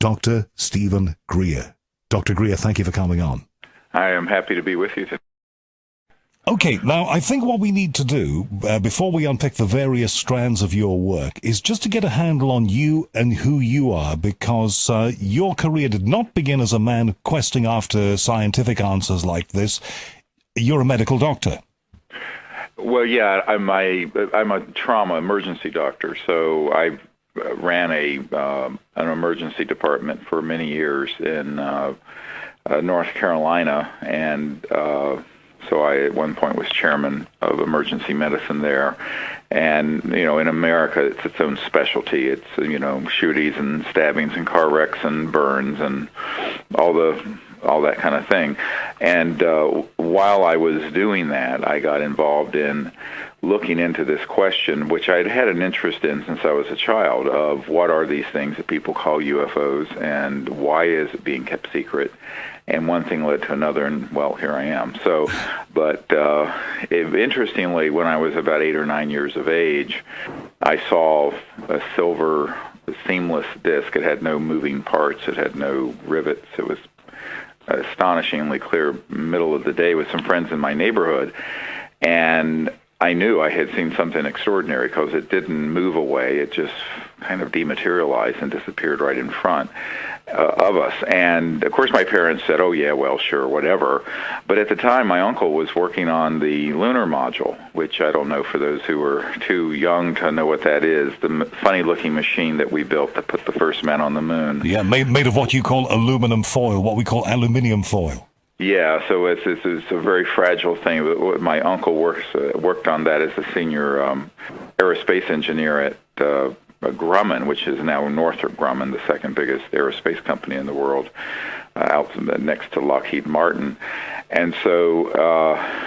Dr. Stephen Greer. Dr. Greer, thank you for coming on. I am happy to be with you today. Okay, now I think what we need to do, before we unpick the various strands of your work, is just to get a handle on you and who you are, because your career did not begin as a man questing after scientific answers like this. You're a medical doctor. Well, yeah, I'm a trauma emergency doctor, so I ran an emergency department for many years in North Carolina, and so I, at one point, was chairman of emergency medicine there. And, in America, it's its own specialty. It's, shootings and stabbings and car wrecks and burns and all that kind of thing. And while I was doing that, I got involved in looking into this question, which I'd had an interest in since I was a child, of what are these things that people call UFOs and why is it being kept secret? And one thing led to another, and, well, here I am. So, but interestingly, when I was about 8 or 9 years of age, I saw a silver seamless disc. It had no moving parts. It had no rivets. It was astonishingly clear, middle of the day, with some friends in my neighborhood. And I knew I had seen something extraordinary because it didn't move away. It just kind of dematerialized and disappeared right in front of us. And, of course, my parents said, oh, yeah, well, sure, whatever. But at the time, my uncle was working on the lunar module, which I don't know, for those who are too young to know what that is, the funny-looking machine that we built that put the first man on the moon. Yeah, made of what you call aluminum foil, what we call aluminium foil. Yeah, so it's a very fragile thing. My uncle worked on that as a senior aerospace engineer at Grumman, which is now Northrop Grumman, the second biggest aerospace company in the world, out next to Lockheed Martin. And so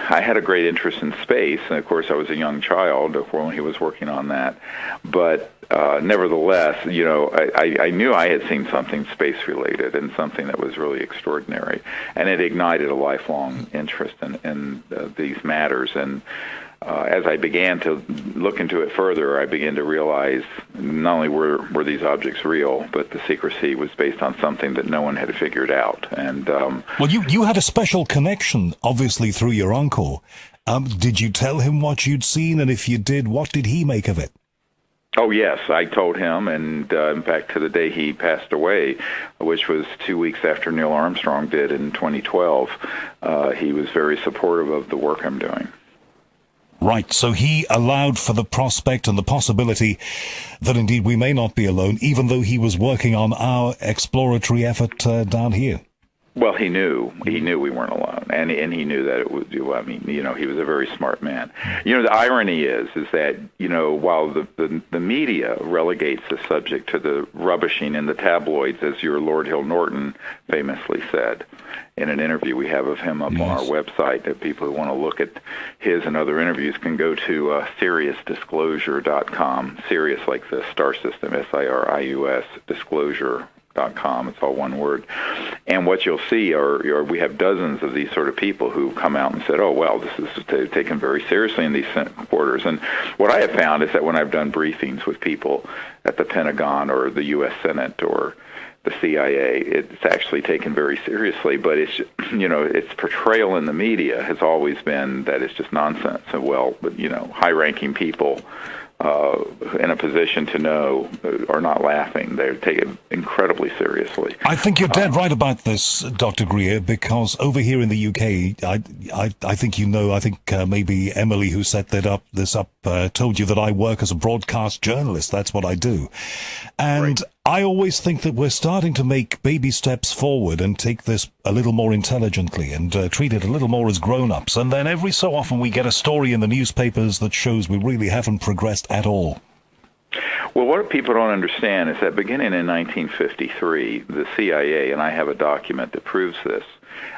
I had a great interest in space, and of course I was a young child when he was working on that. But nevertheless, I knew I had seen something space-related and something that was really extraordinary, and it ignited a lifelong interest in these matters. And as I began to look into it further, I began to realize not only were these objects real, but the secrecy was based on something that no one had figured out. And well, you had a special connection, obviously, through your uncle. Did you tell him what you'd seen, and if you did, what did he make of it? Oh, yes, I told him, and in fact, to the day he passed away, which was 2 weeks after Neil Armstrong did in 2012, he was very supportive of the work I'm doing. Right, so he allowed for the prospect and the possibility that indeed we may not be alone, even though he was working on our exploratory effort down here. Well, he knew we weren't alone, and he knew that it was. I mean, he was a very smart man. The irony is that while the media relegates the subject to the rubbishing in the tabloids, as your Lord Hill Norton famously said in an interview we have of him up on our website, that people who want to look at his and other interviews can go to SiriusDisclosure.com. Sirius like the star system, SIRIUS, disclosure.com. It's all one word. And what you'll see are we have dozens of these sort of people who come out and said, oh, well, this is taken very seriously in these quarters. And what I have found is that when I've done briefings with people at the Pentagon or the U.S. Senate or the CIA, it's actually taken very seriously, but it's, its portrayal in the media has always been that it's just nonsense. And but high-ranking people in a position to know are not laughing. They take it incredibly seriously. I think you're dead right about this, Dr. Greer, because over here in the UK, I think I think maybe Emily, who set this up, told you that I work as a broadcast journalist. That's what I do. And right. I always think that we're starting to make baby steps forward and take this a little more intelligently and treat it a little more as grown-ups. And then every so often we get a story in the newspapers that shows we really haven't progressed at all. Well, what people don't understand is that beginning in 1953, the CIA, and I have a document that proves this,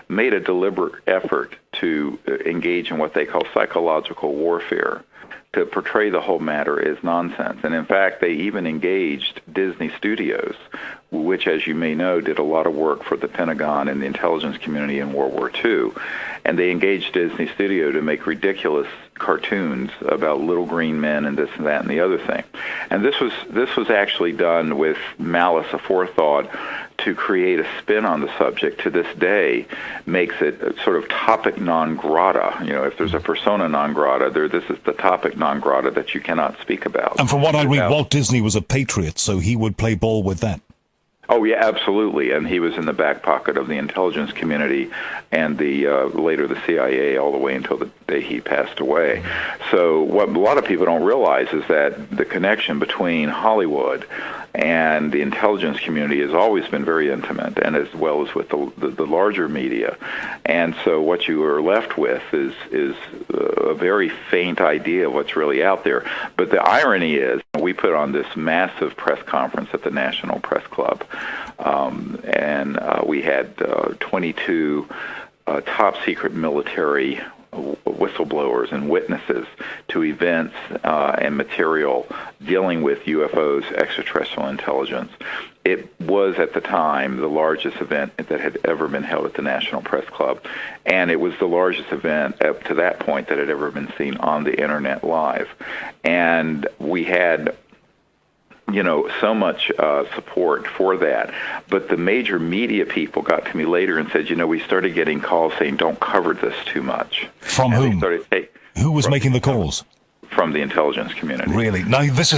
made a deliberate effort to engage in what they call psychological warfare, to portray the whole matter as nonsense. And in fact, they even engaged Disney Studios, which, as you may know, did a lot of work for the Pentagon and the intelligence community in World War II. And they engaged Disney Studio to make ridiculous cartoons about little green men and this and that and the other thing. And this was actually done with malice aforethought to create a spin on the subject to this day makes it a sort of topic non grata. If there's a persona non grata, this is the topic non grata that you cannot speak about. And from what I read, Walt Disney was a patriot, so he would play ball with that. Oh, yeah, absolutely. And he was in the back pocket of the intelligence community and later the CIA all the way until the day he passed away. So what a lot of people don't realize is that the connection between Hollywood and the intelligence community has always been very intimate, and as well as with the larger media. And so what you are left with is a very faint idea of what's really out there. But the irony is, we put on this massive press conference at the National Press Club, and we had 22 top secret military whistleblowers and witnesses to events and material dealing with UFOs, extraterrestrial intelligence. It was, at the time, the largest event that had ever been held at the National Press Club, and it was the largest event up to that point that had ever been seen on the Internet live. And we had so much support for that. But the major media people got to me later and said, we started getting calls saying, don't cover this too much. From whom? Who was making the calls? From the intelligence community. Really? Now, this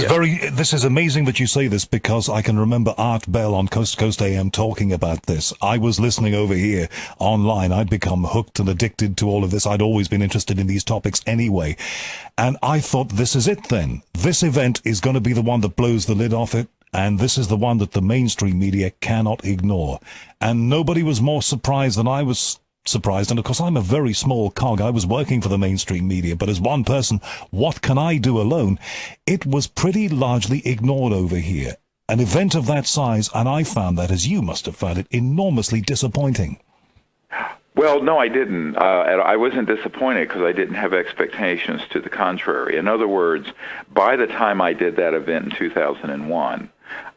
is amazing that you say this, because I can remember Art Bell on Coast to Coast AM talking about this. I was listening over here online. I'd become hooked and addicted to all of this. I'd always been interested in these topics anyway. And I thought, this is it then. This event is going to be the one that blows the lid off it. And this is the one that the mainstream media cannot ignore. And nobody was more surprised than I was surprised. And of course, I'm a very small cog. I was working for the mainstream media, but as one person, what can I do alone? It was pretty largely ignored over here. An event of that size, and I found that, as you must have found it, enormously disappointing. Well, no, I didn't. I wasn't disappointed because I didn't have expectations to the contrary. In other words, by the time I did that event in 2001,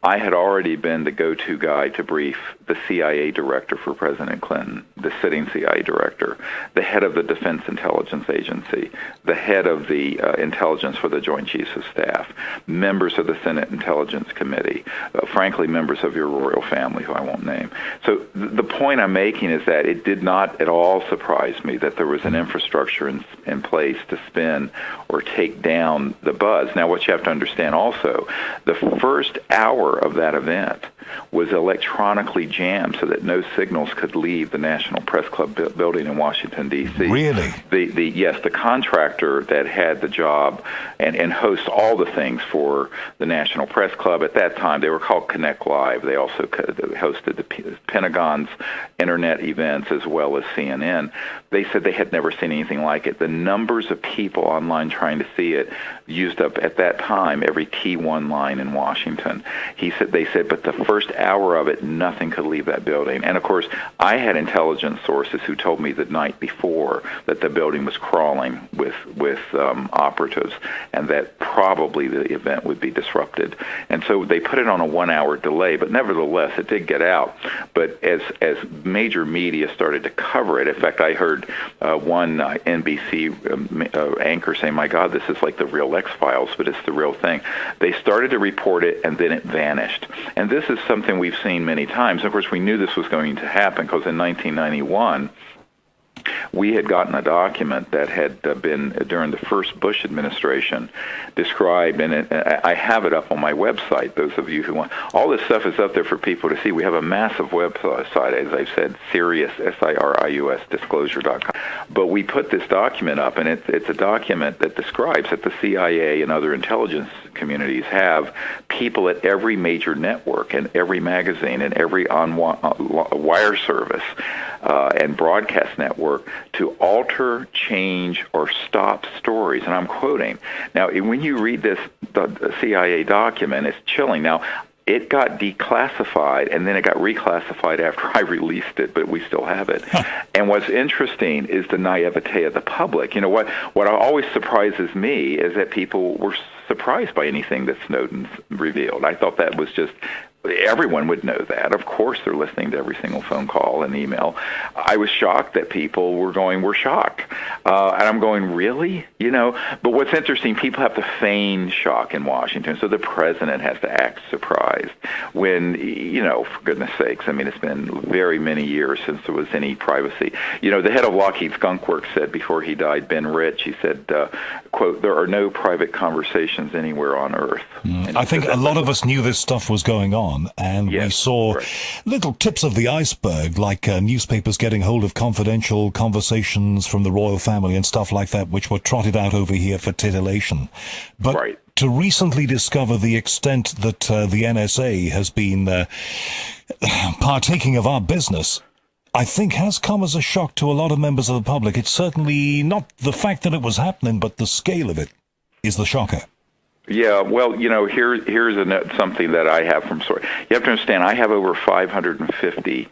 I had already been the go-to guy to brief the CIA director for President Clinton, the sitting CIA director, the head of the Defense Intelligence Agency, the head of the intelligence for the Joint Chiefs of Staff, members of the Senate Intelligence Committee, frankly, members of your royal family, who I won't name. So the point I'm making is that it did not at all surprise me that there was an infrastructure in place to spin or take down the buzz. Now, what you have to understand also, the first hour of that event was electronically jammed so that no signals could leave the National Press Club building in Washington, D.C. Really? Yes, the contractor that had the job and hosts all the things for the National Press Club at that time, they were called Connect Live. They also hosted the Pentagon's internet events as well as CNN. They said they had never seen anything like it. The numbers of people online trying to see it used up at that time every T1 line in Washington. They said, but the first hour of it, nothing could leave that building. And of course, I had intelligence sources who told me the night before that the building was crawling with operatives, and that probably the event would be disrupted. And so they put it on a 1-hour delay, but nevertheless, it did get out. But as major media started to cover it, in fact, I heard one NBC anchor say, "My God, this is like the real X-Files, but it's the real thing." They started to report it, and then it vanished. And this is something we've seen many times. Of course, we knew this was going to happen because in 1991, we had gotten a document that had been, during the first Bush administration, described, and I have it up on my website, those of you who want. All this stuff is up there for people to see. We have a massive website, as I've said, Sirius, SIRIUS, disclosure.com. But we put this document up, and it's a document that describes that the CIA and other intelligence communities have people at every major network and every magazine and every wire service and broadcast network to alter, change, or stop stories. And I'm quoting. Now, when you read the CIA document, it's chilling. Now, it got declassified, and then it got reclassified after I released it, but we still have it. And what's interesting is the naivete of the public. You know, what always surprises me is that people were surprised by anything that Snowden's revealed. I thought that was just everyone would know that. Of course, they're listening to every single phone call and email. I was shocked that people we're shocked. And I'm going, really? But what's interesting, people have to feign shock in Washington, so the president has to act surprised when, for goodness sakes, it's been very many years since there was any privacy. The head of Lockheed Skunk Works said before he died, Ben Rich, he said, quote, "There are no private conversations anywhere on Earth." I think a lot of us knew this stuff was going on, and we saw little tips of the iceberg, like newspapers getting hold of confidential conversations from the royal family and stuff like that, which were trotted out over here for titillation. But to recently discover the extent that the NSA has been partaking of our business, I think has come as a shock to a lot of members of the public. It's certainly not the fact that it was happening, but the scale of it is the shocker. Yeah, well, here's something that I have from source. You have to understand, I have over 550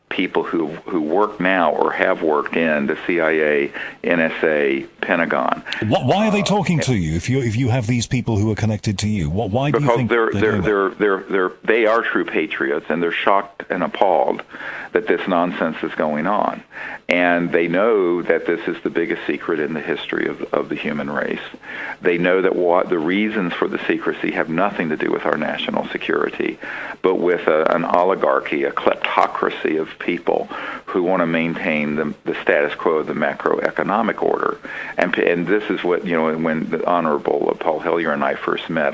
people who work now or have worked in the CIA, NSA, Pentagon. Why are they talking to you? If you have these people who are connected to you, why do you think they are true patriots, and they're shocked and appalled that this nonsense is going on, and they know that this is the biggest secret in the history of the human race. They know that the reasons for the secrecy have nothing to do with our national security, but with an oligarchy, a kleptocracy of people who want to maintain the status quo of the macroeconomic order. And this is what, when the Honorable Paul Hellyer and I first met,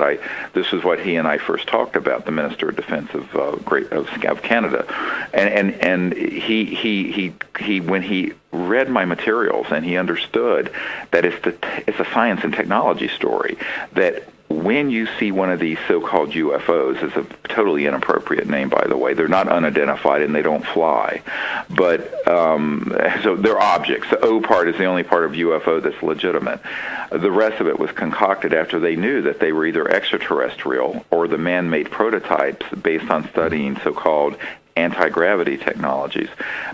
this is what he and I first talked about, the Minister of Defense of Canada. And he when he read my materials and he understood that it's a science and technology story, that when you see one of these so-called UFOs, it's a totally inappropriate name, by the way. They're not unidentified and they don't fly. But so they're objects. The O part is the only part of UFO that's legitimate. The rest of it was concocted after they knew that they were either extraterrestrial or the man-made prototypes based on studying so-called anti-gravity technologies.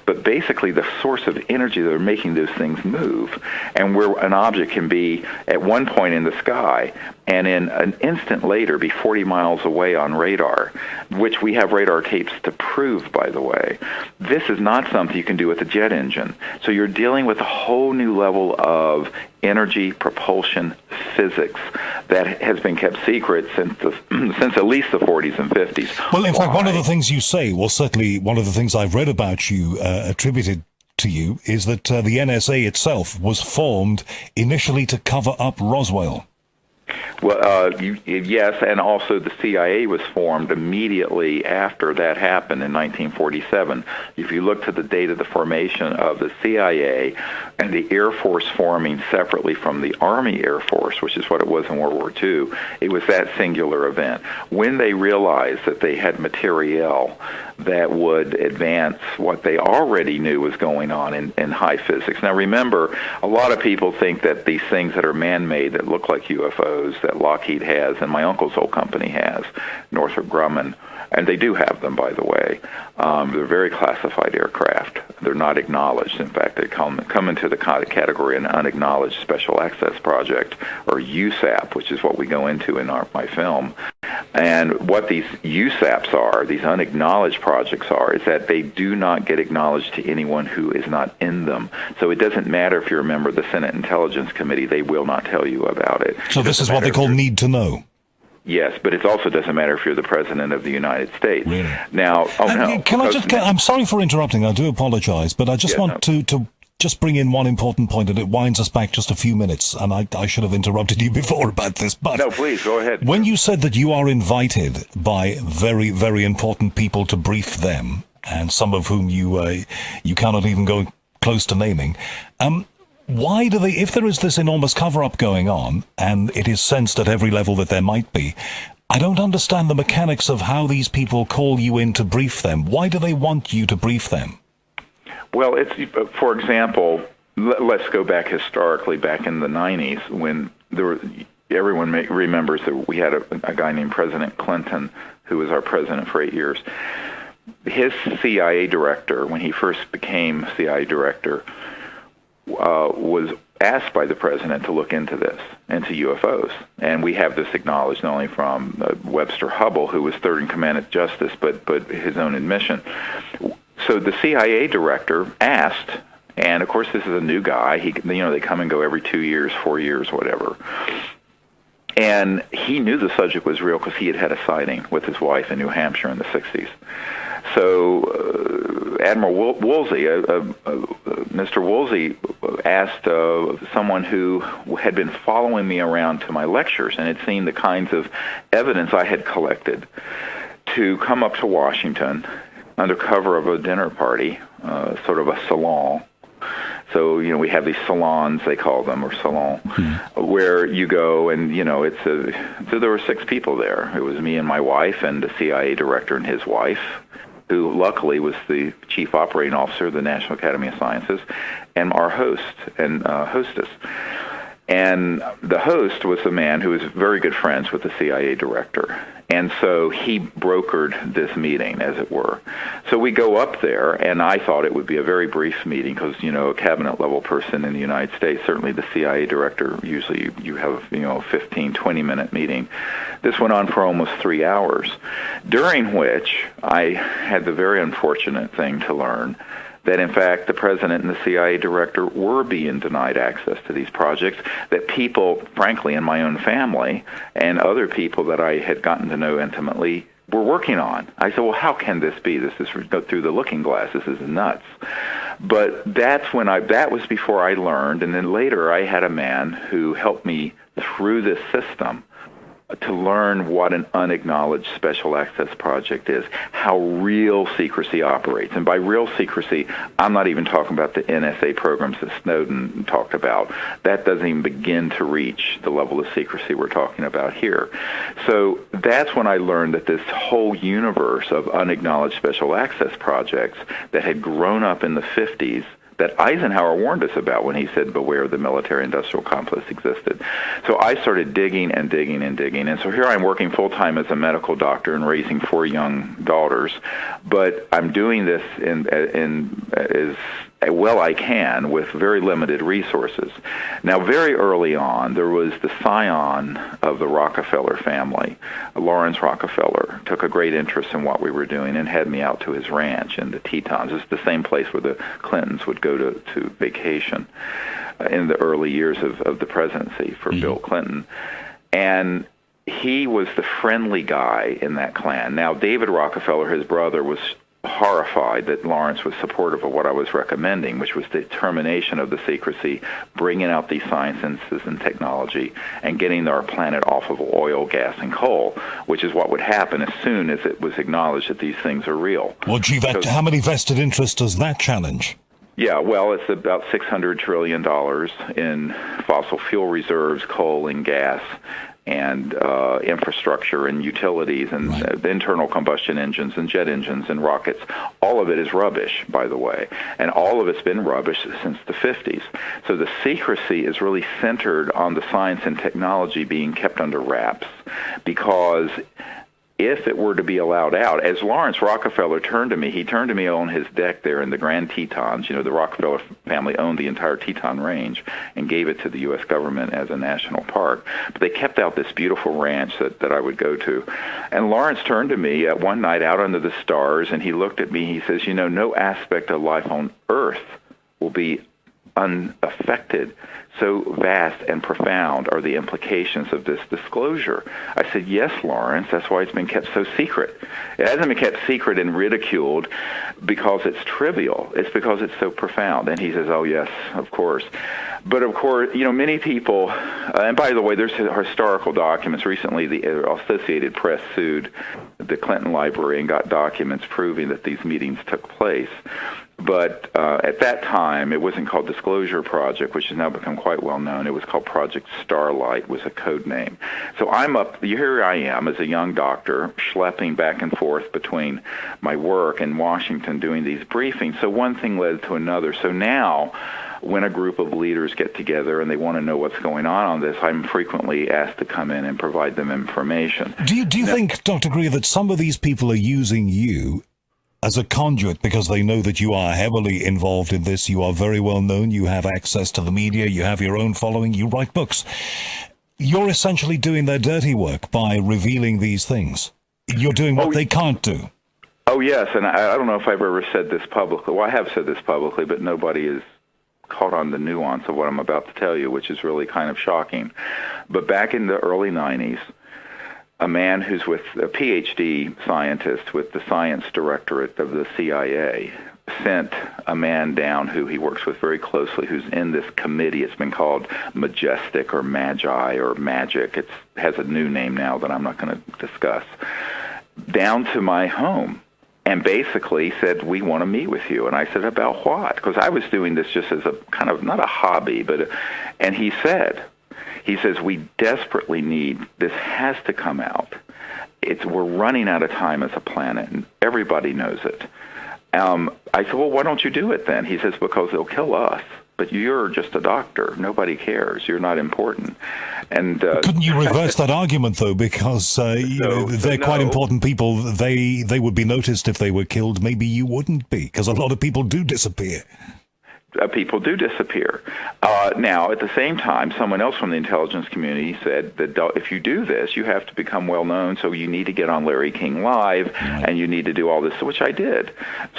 But basically the source of energy that are making those things move, and where an object can be at one point in the sky and in an instant later be 40 miles away on radar, which we have radar tapes to prove, by the way. This is not something you can do with a jet engine. So you're dealing with a whole new level of energy, propulsion, physics that has been kept secret since at least the 40s and 50s. Well, in fact, one of the things you say, well, certainly one of the things I've read about you attributed to you, is that the NSA itself was formed initially to cover up Roswell. Well, yes, and also the CIA was formed immediately after that happened in 1947. If you look to the date of the formation of the CIA and the Air Force forming separately from the Army Air Force, which is what it was in World War II, it was that singular event. When they realized that they had materiel that would advance what they already knew was going on in high physics. Now remember, a lot of people think that these things that are man-made that look like UFOs that Lockheed has and my uncle's old company has, Northrop Grumman, and they do have them, by the way. They're very classified aircraft. They're not acknowledged. In fact, they come into the category of an unacknowledged special access project, or USAP, which is what we go into in my film. And what these USAPs are, these unacknowledged projects are, is that they do not get acknowledged to anyone who is not in them. So it doesn't matter if you're a member of the Senate Intelligence Committee, they will not tell you about it. So this is what they call need to know. Yes, but it also doesn't matter if you're the President of the United States. Really? Now, I'm sorry for interrupting, I do apologize, but I just want to just bring in one important point, and it winds us back just a few minutes, and I should have interrupted you before about this, but... No, please, go ahead. When you said that you are invited by very, very important people to brief them, and some of whom you cannot even go close to naming, why do they, if there is this enormous cover-up going on, and it is sensed at every level that there might be, I don't understand the mechanics of how these people call you in to brief them. Why do they want you to brief them? Well, it's, for example, let's go back historically, back in the 90s, when everyone remembers that we had a guy named President Clinton, who was our president for 8 years. His CIA director, when he first became CIA director, was asked by the president to look into this, into UFOs. And we have this acknowledged not only from Webster Hubbell, who was third in command at Justice, but his own admission. So the CIA director asked, and of course this is a new guy. They come and go every 2 years, 4 years, whatever. And he knew the subject was real because he had had a sighting with his wife in New Hampshire in the 60s. So Admiral Woolsey, Mr. Woolsey asked someone who had been following me around to my lectures and had seen the kinds of evidence I had collected to come up to Washington under cover of a dinner party, sort of a salon. So, we have these salons, they call them, or salon, where you go and, so there were 6 people there. It was me and my wife and the CIA director and his wife, who luckily was the chief operating officer of the National Academy of Sciences, and our host and hostess. And the host was a man who was very good friends with the CIA director. And so he brokered this meeting, as it were. So we go up there, and I thought it would be a very brief meeting because, a cabinet-level person in the United States, certainly the CIA director, usually you have, a 15, 20-minute meeting. This went on for almost 3 hours, during which I had the very unfortunate thing to learn that, in fact, the president and the CIA director were being denied access to these projects, that people, frankly, in my own family and other people that I had gotten to know intimately were working on. I said, well, how can this be? This is through the looking glass. This is nuts. But that was before I learned, and then later I had a man who helped me through this system to learn what an unacknowledged special access project is, how real secrecy operates. And by real secrecy, I'm not even talking about the NSA programs that Snowden talked about. That doesn't even begin to reach the level of secrecy we're talking about here. So that's when I learned that this whole universe of unacknowledged special access projects that had grown up in the 50s, that Eisenhower warned us about when he said, beware, the military-industrial complex existed. So I started digging and digging and digging. And so here I'm working full-time as a medical doctor and raising 4 young daughters. But I'm doing this as well I can with very limited resources. Now, very early on, there was the scion of the Rockefeller family. Lawrence Rockefeller took a great interest in what we were doing and had me out to his ranch in the Tetons. It's the same place where the Clintons would go to vacation in the early years of the presidency for Bill Clinton. And he was the friendly guy in that clan. Now, David Rockefeller, his brother, was horrified that Lawrence was supportive of what I was recommending, which was the termination of the secrecy, bringing out these sciences and technology, and getting our planet off of oil, gas, and coal, which is what would happen as soon as it was acknowledged that these things are real. Well, gee, how many vested interests does that challenge? Yeah, well, it's about $600 trillion in fossil fuel reserves, coal and gas, and infrastructure and utilities and internal combustion engines and jet engines and rockets. All of it is rubbish, by the way, and all of it's been rubbish since the 50s. So the secrecy is really centered on the science and technology being kept under wraps, because if it were to be allowed out, as Lawrence Rockefeller turned to me, he turned to me on his deck there in the Grand Tetons. The Rockefeller family owned the entire Teton Range and gave it to the U.S. government as a national park. But they kept out this beautiful ranch that I would go to. And Lawrence turned to me one night out under the stars, and he looked at me. He says, no aspect of life on Earth will be unaffected. So vast and profound are the implications of this disclosure. I said, yes, Lawrence, that's why it's been kept so secret. It hasn't been kept secret and ridiculed because it's trivial. It's because it's so profound. And he says, oh, yes, of course. But, of course, many people, and by the way, there's historical documents. Recently, the Associated Press sued the Clinton Library and got documents proving that these meetings took place. But at that time, it wasn't called Disclosure Project, which has now become quite well known. It was called Project Starlight, was a code name. So here I am as a young doctor, schlepping back and forth between my work in Washington doing these briefings. So one thing led to another. So now, when a group of leaders get together and they want to know what's going on this, I'm frequently asked to come in and provide them information. Do you think, Dr. Greer, that some of these people are using you as a conduit, because they know that you are heavily involved in this. You are very well known. You have access to the media. You have your own following. You write books. You're essentially doing their dirty work by revealing these things. You're doing what they can't do. Oh, yes, and I don't know if I've ever said this publicly. Well, I have said this publicly, but nobody is caught on the nuance of what I'm about to tell you, which is really kind of shocking. But back in the early 90s, a man who's with a PhD scientist with the science directorate of the CIA sent a man down who he works with very closely, who's in this committee. It's been called Majestic or Magi or Magic. It has a new name now that I'm not going to discuss. Down to my home. And basically said, we want to meet with you. And I said, about what? Because I was doing this just as a kind of, not a hobby, but, and he says, we desperately need, this has to come out. We're running out of time as a planet, and everybody knows it. I said, well, why don't you do it then? He says, because they'll kill us. But you're just a doctor. Nobody cares. You're not important. And couldn't you reverse that argument, though? Because they're quite important people. They would be noticed if they were killed. Maybe you wouldn't be, because a lot of people do disappear. People do disappear. Now, at the same time, someone else from the intelligence community said that if you do this, you have to become well-known, so you need to get on Larry King Live, and you need to do all this, which I did.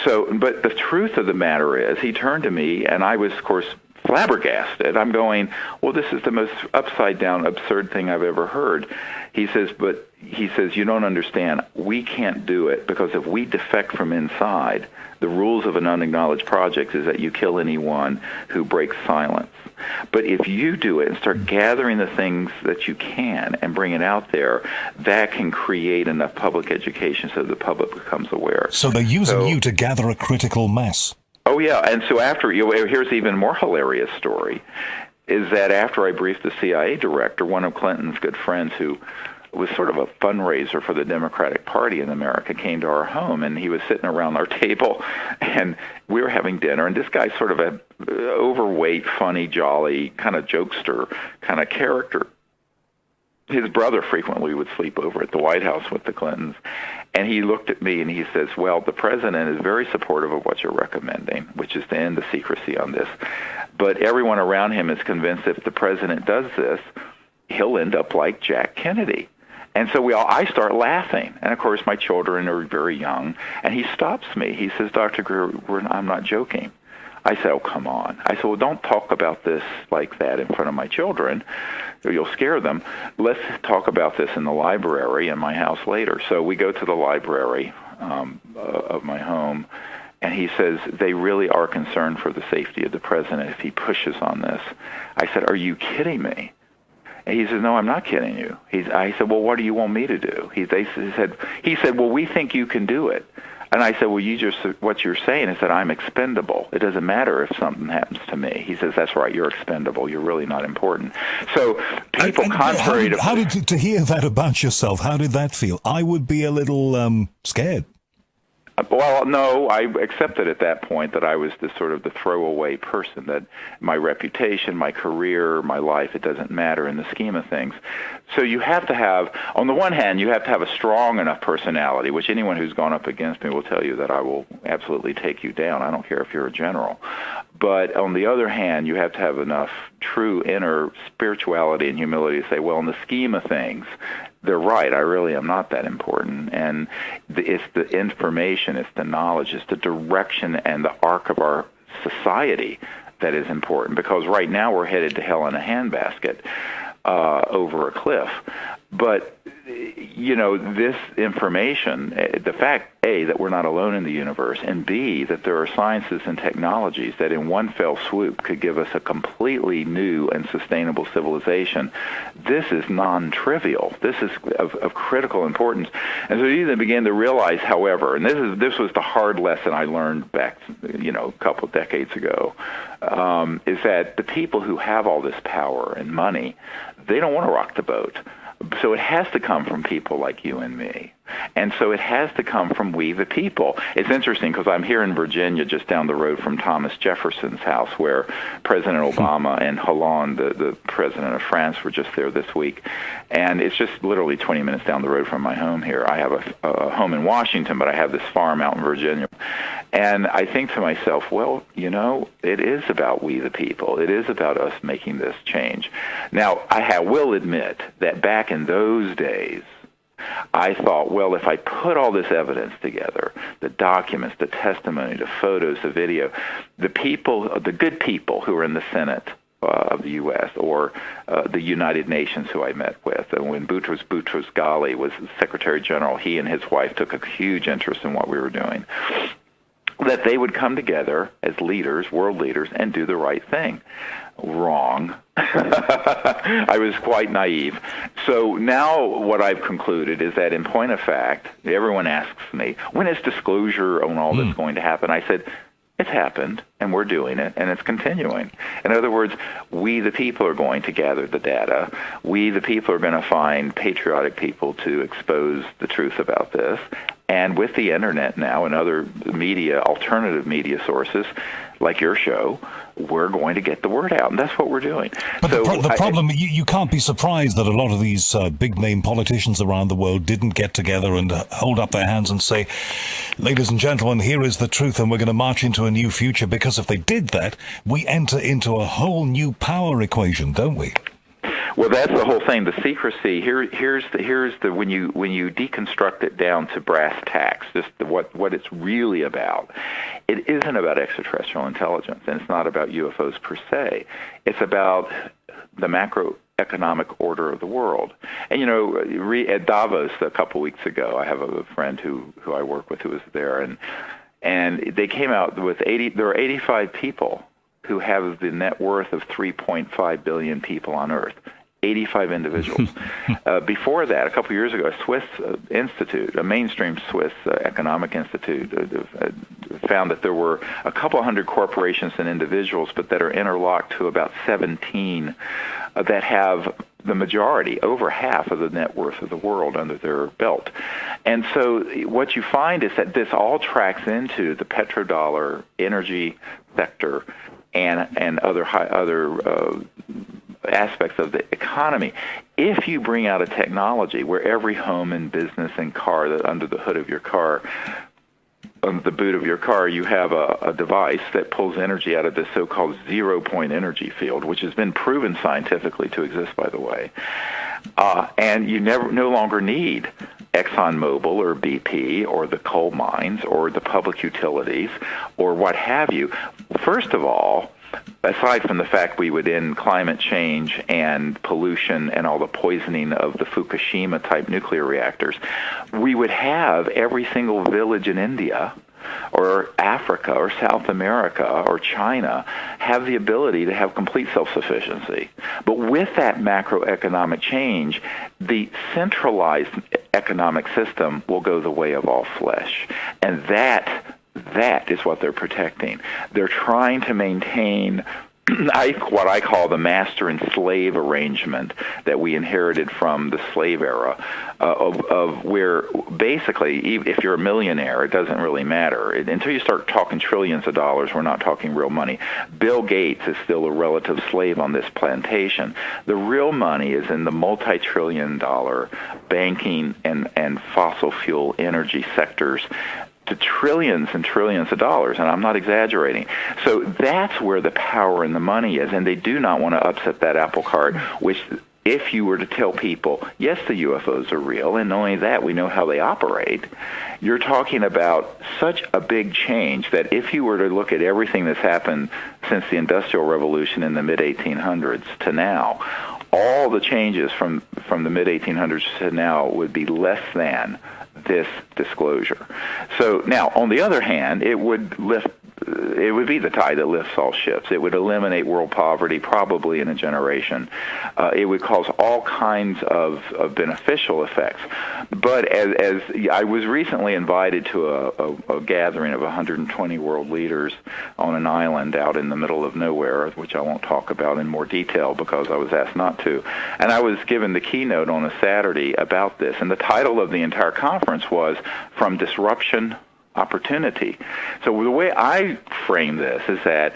But the truth of the matter is, he turned to me, and I was, of course, flabbergasted. I'm going, well, this is the most upside-down, absurd thing I've ever heard. He says, you don't understand. We can't do it, because if we defect from inside, the rules of an unacknowledged project is that you kill anyone who breaks silence. But if you do it and start gathering the things that you can and bring it out there, that can create enough public education so the public becomes aware. So they're using you to gather a critical mass. Oh, yeah. And so here's even more hilarious story, is that after I briefed the CIA director, one of Clinton's good friends who was sort of a fundraiser for the Democratic Party in America, came to our home, and he was sitting around our table, and we were having dinner, and this guy's sort of an overweight, funny, jolly, kind of jokester kind of character. His brother frequently would sleep over at the White House with the Clintons, and he looked at me and he says, well, the president is very supportive of what you're recommending, which is to end the secrecy on this, but everyone around him is convinced if the president does this, he'll end up like Jack Kennedy. And so I start laughing. And, of course, my children are very young. And he stops me. He says, Dr. Greer, I'm not joking. I said, oh, come on. I said, well, don't talk about this like that in front of my children, or you'll scare them. Let's talk about this in the library in my house later. So we go to the library of my home, and he says, they really are concerned for the safety of the president if he pushes on this. I said, are you kidding me? And he says, no, I'm not kidding you. I said, well, what do you want me to do? He said, well, we think you can do it. And I said, well, what you're saying is that I'm expendable. It doesn't matter if something happens to me. He says, that's right, you're expendable. You're really not important. So people, contrary to... How did to hear that about yourself, how did that feel? I would be a little scared. Well, no, I accepted at that point that I was the throwaway person, that my reputation, my career, my life, it doesn't matter in the scheme of things. So you have to have, on the one hand, you have to have a strong enough personality, which anyone who's gone up against me will tell you that I will absolutely take you down. I don't care if you're a general. But on the other hand, you have to have enough true inner spirituality and humility to say, well, in the scheme of things, they're right. I really am not that important. And it's the information, it's the knowledge, it's the direction and the arc of our society that is important. Because right now we're headed to hell in a handbasket over a cliff. But, this information, the fact, A, that we're not alone in the universe, and B, that there are sciences and technologies that in one fell swoop could give us a completely new and sustainable civilization, this is non-trivial. This is of critical importance. And so you then begin to realize, however, and this was the hard lesson I learned back, a couple of decades ago, is that the people who have all this power and money, they don't want to rock the boat. So it has to come from people like you and me. And so it has to come from we the people. It's interesting because I'm here in Virginia, just down the road from Thomas Jefferson's house, where President Obama and Hollande, the president of France, were just there this week. And it's just literally 20 minutes down the road from my home here. I have a home in Washington, but I have this farm out in Virginia. And I think to myself, well, it is about we the people. It is about us making this change. Now, I will admit that back in those days, I thought, well, if I put all this evidence together, the documents, the testimony, the photos, the video, the good people who are in the Senate of the U.S. or the United Nations who I met with, and when Boutros Ghali was Secretary General, he and his wife took a huge interest in what we were doing, that they would come together as leaders, world leaders, and do the right thing. Wrong. I was quite naive. So now what I've concluded is that in point of fact, everyone asks me, when is disclosure on all this going to happen? I said, it's happened, and we're doing it, and it's continuing. In other words, we the people are going to gather the data. We the people are going to find patriotic people to expose the truth about this. And with the internet now and other media, alternative media sources, like your show, we're going to get the word out, and that's what we're doing. But so the problem, you can't be surprised that a lot of these big-name politicians around the world didn't get together and hold up their hands and say, ladies and gentlemen, here is the truth, and we're going to march into a new future, because if they did that, we enter into a whole new power equation, don't we? Well, that's the whole thing. The secrecy. Here's the when you deconstruct it down to brass tacks, just what it's really about. It isn't about extraterrestrial intelligence, and it's not about UFOs per se. It's about the macroeconomic order of the world. And at Davos a couple weeks ago, I have a friend who I work with who was there, and they came out with 80. There are 85 people who have the net worth of 3.5 billion people on Earth. 85 individuals. Before that, a couple of years ago, a Swiss institute, a mainstream Swiss economic institute, found that there were a couple hundred corporations and individuals, but that are interlocked to about 17 that have the majority, over half of the net worth of the world under their belt. And so what you find is that this all tracks into the petrodollar energy sector and other aspects of the economy. If you bring out a technology where every home and business and car, that under the hood of your car, under the boot of your car, you have a device that pulls energy out of this so-called zero-point energy field, which has been proven scientifically to exist, by the way, and you no longer need ExxonMobil or BP or the coal mines or the public utilities or what have you. First of all, aside from the fact we would end climate change and pollution and all the poisoning of the Fukushima-type nuclear reactors, we would have every single village in India or Africa or South America or China have the ability to have complete self-sufficiency. But with that macroeconomic change, the centralized economic system will go the way of all flesh. And that is what they're protecting. They're trying to maintain what I call the master and slave arrangement that we inherited from the slave era, of where basically, if you're a millionaire, it doesn't really matter. Until you start talking trillions of dollars, we're not talking real money. Bill Gates is still a relative slave on this plantation. The real money is in the multi-trillion-dollar banking and fossil fuel energy sectors, to trillions and trillions of dollars, and I'm not exaggerating. So that's where the power and the money is, and they do not want to upset that apple cart, which if you were to tell people, yes, the UFOs are real, and not only that, we know how they operate, you're talking about such a big change that if you were to look at everything that's happened since the Industrial Revolution in the mid-1800s to now, all the changes from the mid-1800s to now would be less than this disclosure. So now, on the other hand, it would lift it would be the tide that lifts all ships. It would eliminate world poverty probably in a generation. It would cause all kinds of beneficial effects. But as I was recently invited to a gathering of 120 world leaders on an island out in the middle of nowhere, which I won't talk about in more detail because I was asked not to. And I was given the keynote on a Saturday about this. And the title of the entire conference was From Disruption Opportunity. So the way I frame this is that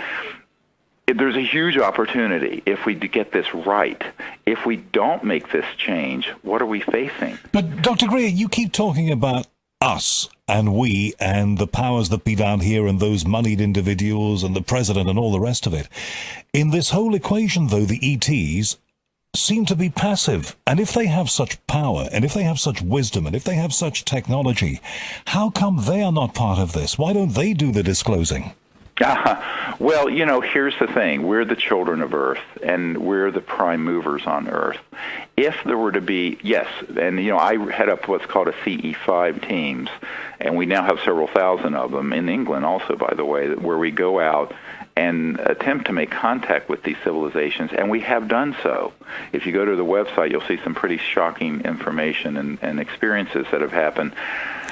there's a huge opportunity if we get this right. If we don't make this change, what are we facing? But Dr. Greer, you keep talking about us and we and the powers that be down here and those moneyed individuals and the president and all the rest of it. In this whole equation, though, the ETs seem to be passive. And if they have such power, and if they have such wisdom, and if they have such technology, how come they are not part of this? Why don't they do the disclosing? Well, here's the thing. We're the children of Earth, and we're the prime movers on Earth. If there were to be, yes, and, I head up what's called a CE5 teams, and we now have several thousand of them in England also, by the way, where we go out and attempt to make contact with these civilizations, and we have done so. If you go to the website, you'll see some pretty shocking information and experiences that have happened.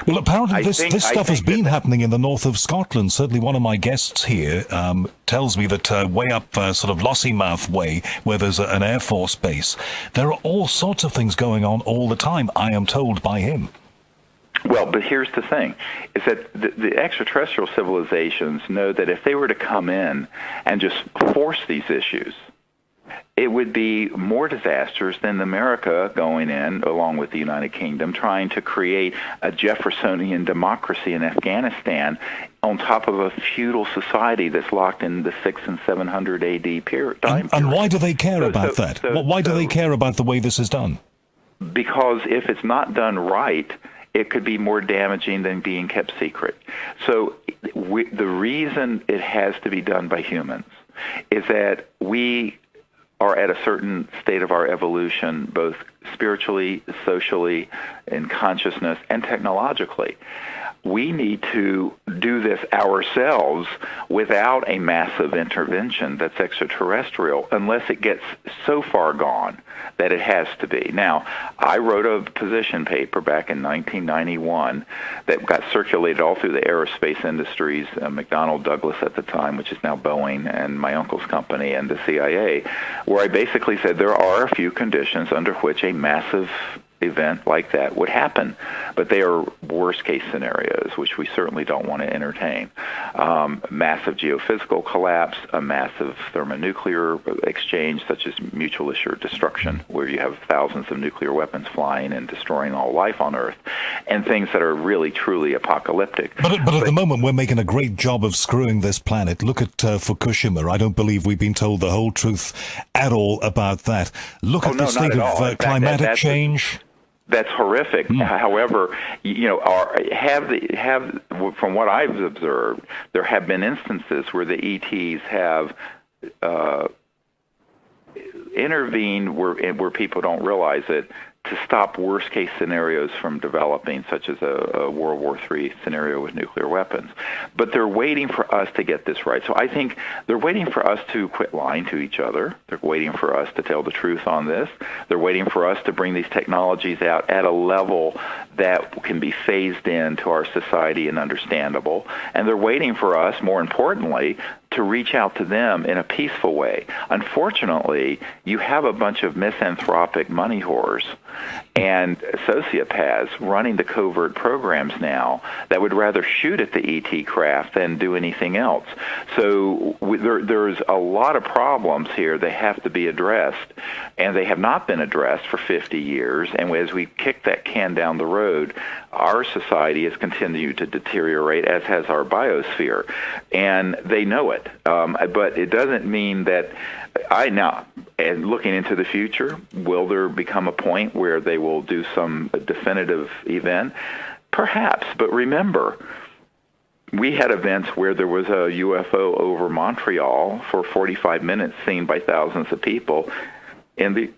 Well, apparently this stuff has been happening in the north of Scotland. Certainly one of my guests here tells me that way up sort of Lossiemouth way, where there's an Air Force base, there are all sorts of things going on all the time, I am told by him. Well, but here's the thing, is that the extraterrestrial civilizations know that if they were to come in and just force these issues, it would be more disastrous than America going in, along with the United Kingdom, trying to create a Jeffersonian democracy in Afghanistan on top of a feudal society that's locked in the 600 and 700 AD period. And why do they care about that? Why do they care about the way this is done? Because if it's not done right, it could be more damaging than being kept secret. So the reason it has to be done by humans is that we are at a certain state of our evolution, both spiritually, socially, in consciousness, and technologically. We need to do this ourselves without a massive intervention that's extraterrestrial, unless it gets so far gone that it has to be. Now, I wrote a position paper back in 1991 that got circulated all through the aerospace industries, McDonnell Douglas at the time, which is now Boeing, and my uncle's company, and the CIA, where I basically said there are a few conditions under which a massive event like that would happen, but they are worst-case scenarios, which we certainly don't want to entertain. Massive geophysical collapse, a massive thermonuclear exchange, such as mutual assured destruction, where you have thousands of nuclear weapons flying and destroying all life on Earth, and things that are really, truly apocalyptic. But at the moment, we're making a great job of screwing this planet. Look at Fukushima. I don't believe we've been told the whole truth at all about that. Look at the state of climatic change. That's horrific. However, from what I've observed, there have been instances where the ETs have intervened where people don't realize it, to stop worst-case scenarios from developing, such as a World War III scenario with nuclear weapons. But they're waiting for us to get this right. So I think they're waiting for us to quit lying to each other. They're waiting for us to tell the truth on this. They're waiting for us to bring these technologies out at a level that can be phased into our society and understandable. And they're waiting for us, more importantly, to reach out to them in a peaceful way. Unfortunately, you have a bunch of misanthropic money whores and sociopaths running the covert programs now that would rather shoot at the ET craft than do anything else. So there's a lot of problems here that have to be addressed, and they have not been addressed for 50 years. And as we kick that can down the road, our society has continued to deteriorate, as has our biosphere, and they know it. But it doesn't mean that and looking into the future, will there become a point where they will do some definitive event? Perhaps, but remember, we had events where there was a UFO over Montreal for 45 minutes seen by thousands of people in the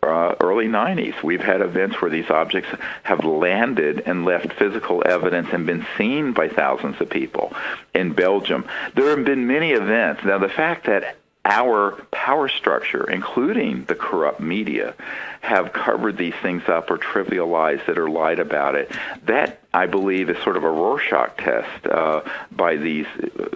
early 90s. We've had events where these objects have landed and left physical evidence and been seen by thousands of people in Belgium. There have been many events. Now, the fact that our power structure, including the corrupt media, have covered these things up or trivialized it or lied about it, that, I believe, is sort of a Rorschach test by these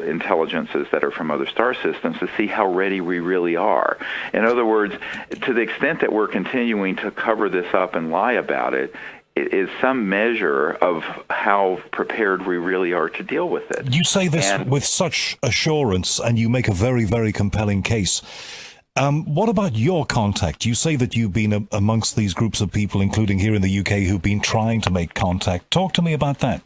intelligences that are from other star systems to see how ready we really are. In other words, to the extent that we're continuing to cover this up and lie about it, is some measure of how prepared we really are to deal with it. You say this with such assurance, and you make a very, very compelling case. What about your contact? You say that you've been amongst these groups of people, including here in the UK, who've been trying to make contact. Talk to me about that.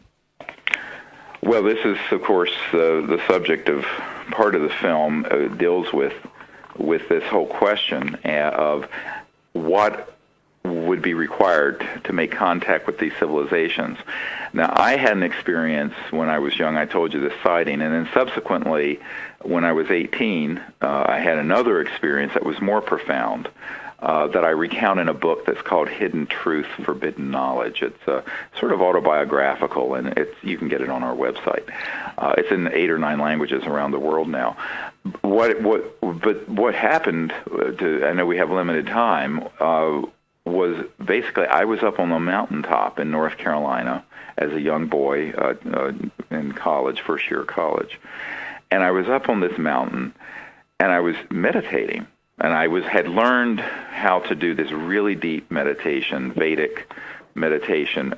Well, this is, of course, the subject of part of the film deals with this whole question of what would be required to make contact with these civilizations. Now, I had an experience when I was young. I told you this sighting, and then subsequently, when I was 18, I had another experience that was more profound that I recount in a book that's called Hidden Truth, Forbidden Knowledge. It's sort of autobiographical, and you can get it on our website. It's in 8 or 9 languages around the world now. But what happened, I know we have limited time, was basically I was up on the mountaintop in North Carolina as a young boy in college, first year of college. And I was up on this mountain, and I was meditating. And I had learned how to do this really deep meditation, Vedic meditation,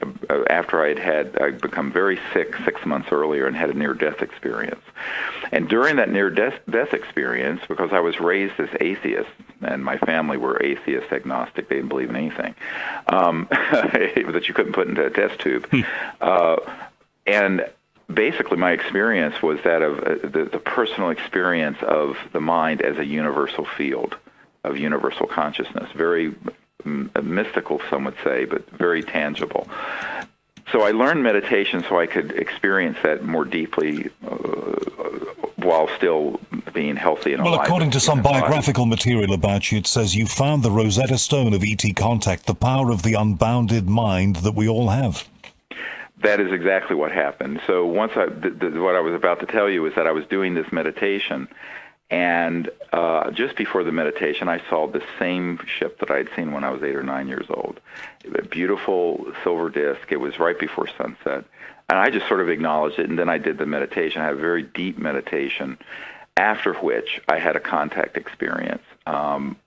after I'd become very sick 6 months earlier and had a near-death experience. And during that near-death experience, because I was raised as atheist, and my family were atheist, agnostic, they didn't believe in anything, that you couldn't put into a test tube. And basically my experience was that of the personal experience of the mind as a universal field of universal consciousness, very mystical, some would say, but very tangible. So I learned meditation so I could experience that more deeply while still being healthy and alive. Well, according to some biographical material about you, it says you found the Rosetta Stone of ET contact, the power of the unbounded mind that we all have. That is exactly what happened. So once what I was about to tell you is that I was doing this meditation, and just before the meditation, I saw the same ship that I'd seen when I was 8 or 9 years old. A beautiful silver disc. It was right before sunset. And I just sort of acknowledged it, and then I did the meditation. I had a very deep meditation, after which I had a contact experience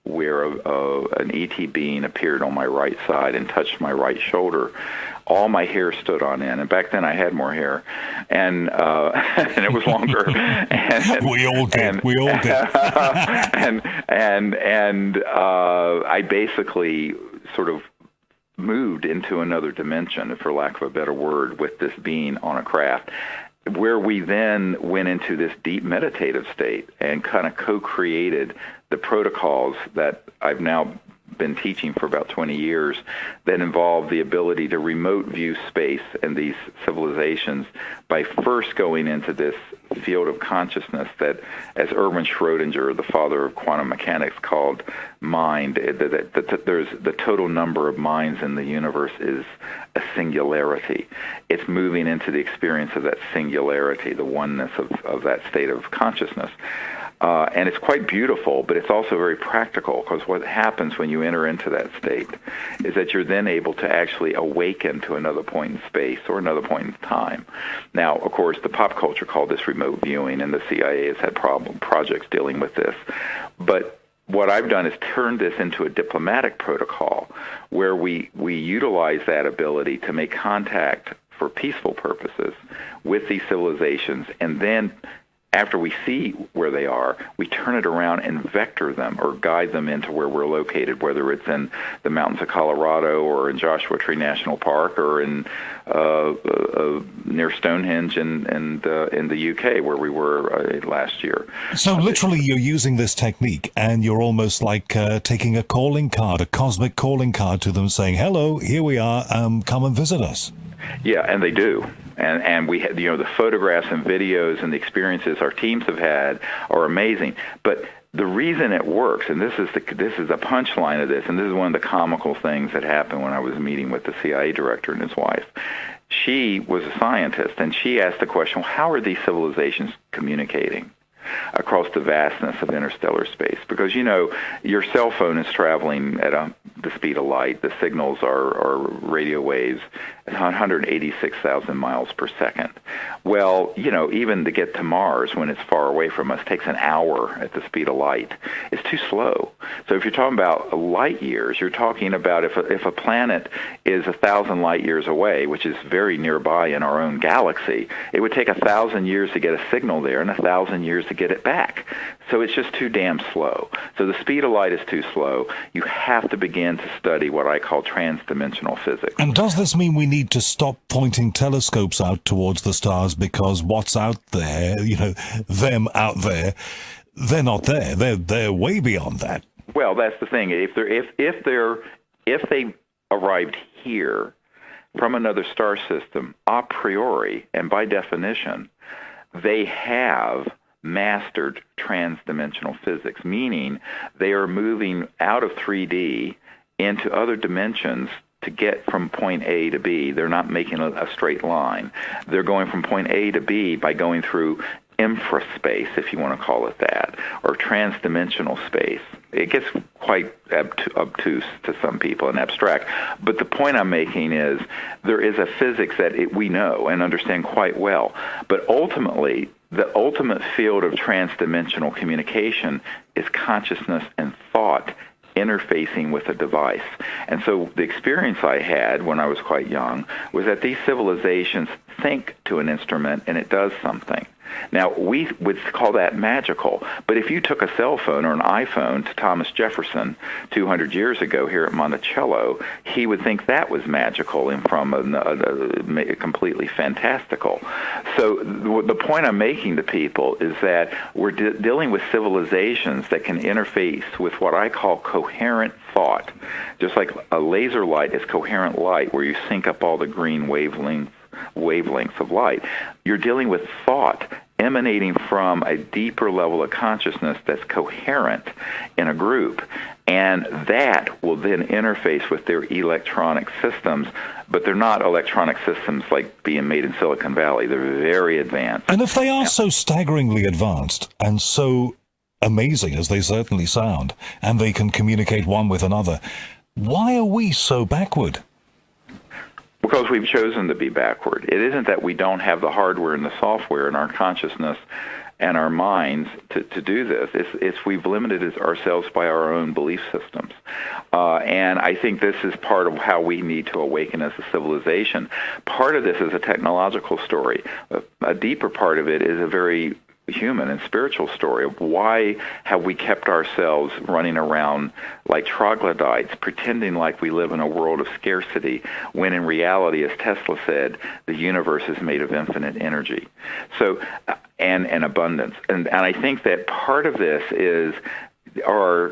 where an ET being appeared on my right side and touched my right shoulder. All my hair stood on end, and back then I had more hair, and and it was longer. And, we all did. We all did. and I basically sort of moved into another dimension, for lack of a better word, with this being on a craft, where we then went into this deep meditative state and kind of co-created the protocols that I've now been teaching for about 20 years that involve the ability to remote view space and these civilizations by first going into this field of consciousness that, as Erwin Schrödinger, the father of quantum mechanics, called mind, that there's the total number of minds in the universe is a singularity. It's moving into the experience of that singularity, the oneness of that state of consciousness. And it's quite beautiful, but it's also very practical, because what happens when you enter into that state is that you're then able to actually awaken to another point in space or another point in time. Now, of course, the pop culture called this remote viewing, and the CIA has had projects dealing with this. But what I've done is turn this into a diplomatic protocol where we utilize that ability to make contact for peaceful purposes with these civilizations, and then after we see where they are, we turn it around and vector them or guide them into where we're located, whether it's in the mountains of Colorado or in Joshua Tree National Park or in near Stonehenge in the UK, where we were last year. So literally you're using this technique, and you're almost like taking a calling card, a cosmic calling card to them, saying, hello, here we are, come and visit us. Yeah, and they do. And we had, the photographs and videos and the experiences our teams have had are amazing. But the reason it works, and this is the punchline of this, and this is one of the comical things that happened when I was meeting with the CIA director and his wife. She was a scientist, and she asked the question, well, how are these civilizations communicating across the vastness of interstellar space? Because, your cell phone is traveling at the speed of light. The signals are radio waves at 186,000 miles per second. Well, even to get to Mars when it's far away from us takes an hour at the speed of light. It's too slow. So if you're talking about light years, you're talking about if a planet is 1,000 light years away, which is very nearby in our own galaxy, it would take 1,000 years to get a signal there and 1,000 years to get it back. So it's just too damn slow. So the speed of light is too slow. You have to begin to study what I call transdimensional physics. And does this mean we need to stop pointing telescopes out towards the stars because what's out there, them out there, they're not there. They're way beyond that. Well, that's the thing. If they arrived here from another star system a priori and by definition, they have mastered transdimensional physics, meaning they are moving out of 3D into other dimensions to get from point A to B. They're not making a straight line. They're going from point A to B by going through infraspace, if you want to call it that, or transdimensional space. It gets quite obtuse to some people and abstract. But the point I'm making is there is a physics that we know and understand quite well. But ultimately, the ultimate field of transdimensional communication is consciousness and thought interfacing with a device. And so the experience I had when I was quite young was that these civilizations think to an instrument and it does something. Now, we would call that magical, but if you took a cell phone or an iPhone to Thomas Jefferson 200 years ago here at Monticello, he would think that was magical and from a completely fantastical. So the point I'm making to people is that we're dealing with civilizations that can interface with what I call coherent thought, just like a laser light is coherent light where you sync up all the green wavelengths of light. You're dealing with thought emanating from a deeper level of consciousness that's coherent in a group, and that will then interface with their electronic systems, but they're not electronic systems like being made in Silicon Valley. They're very advanced. And if they are so staggeringly advanced and so amazing as they certainly sound, and they can communicate one with another, why are we so backward? Because we've chosen to be backward. It isn't that we don't have the hardware and the software in our consciousness and our minds to do this. It's we've limited ourselves by our own belief systems. And I think this is part of how we need to awaken as a civilization. Part of this is a technological story. A deeper part of it is a very human and spiritual story of why have we kept ourselves running around like troglodytes, pretending like we live in a world of scarcity, when in reality, as Tesla said, the universe is made of infinite energy. So, and abundance. And I think that part of this is our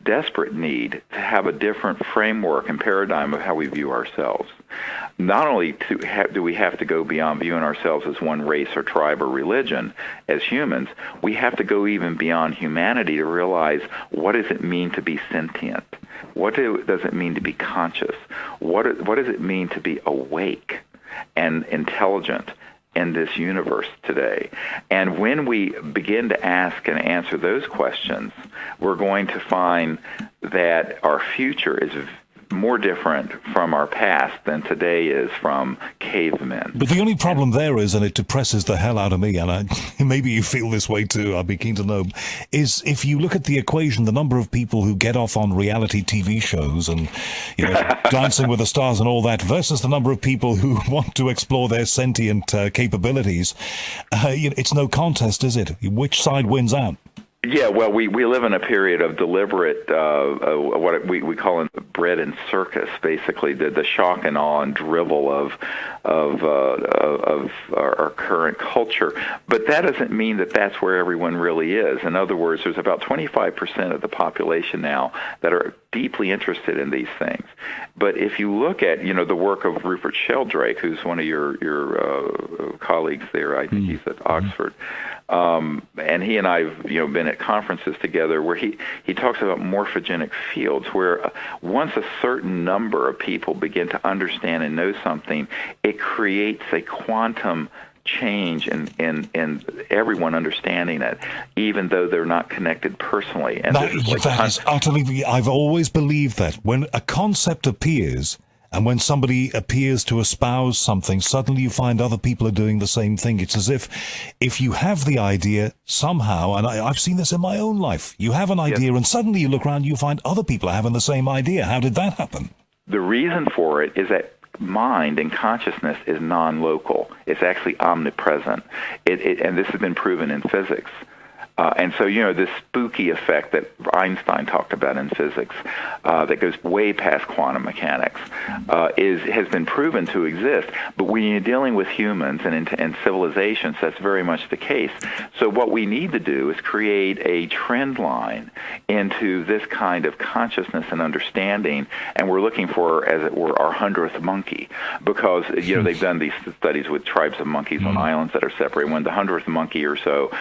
desperate need to have a different framework and paradigm of how we view ourselves. Not only do we have to go beyond viewing ourselves as one race or tribe or religion as humans, we have to go even beyond humanity to realize, what does it mean to be sentient? What does it mean to be conscious? What does it mean to be awake and intelligent in this universe today? And when we begin to ask and answer those questions, we're going to find that our future is more different from our past than today is from cavemen. But the only problem there is, and it depresses the hell out of me, and maybe you feel this way too, I'd be keen to know, is if you look at the equation, the number of people who get off on reality TV shows and, Dancing with the Stars and all that, versus the number of people who want to explore their sentient capabilities, it's no contest, is it? Which side wins out? Yeah, well, we live in a period of deliberate, what we call it bread and circus, basically, the shock and awe and drivel of our current culture. But that doesn't mean that that's where everyone really is. In other words, there's about 25% of the population now that are deeply interested in these things. But if you look at, the work of Rupert Sheldrake, who's one of your colleagues there, I think he's at Oxford, and he and I have been at conferences together where he talks about morphogenic fields, where once a certain number of people begin to understand and know something, it creates a quantum change in everyone understanding it, even though they're not connected personally. And that is utterly. I've always believed that when a concept appears, and when somebody appears to espouse something, suddenly you find other people are doing the same thing. It's as if you have the idea somehow, and I've seen this in my own life, you have an idea and suddenly you look around and you find other people are having the same idea. How did that happen? The reason for it is that mind and consciousness is non-local. It's actually omnipresent. And this has been proven in physics. And so, this spooky effect that Einstein talked about in physics that goes way past quantum mechanics has been proven to exist. But when you're dealing with humans and civilizations, that's very much the case. So what we need to do is create a trend line into this kind of consciousness and understanding, and we're looking for, as it were, our 100th monkey, because, they've done these studies with tribes of monkeys on islands that are separated, when the 100th monkey or so,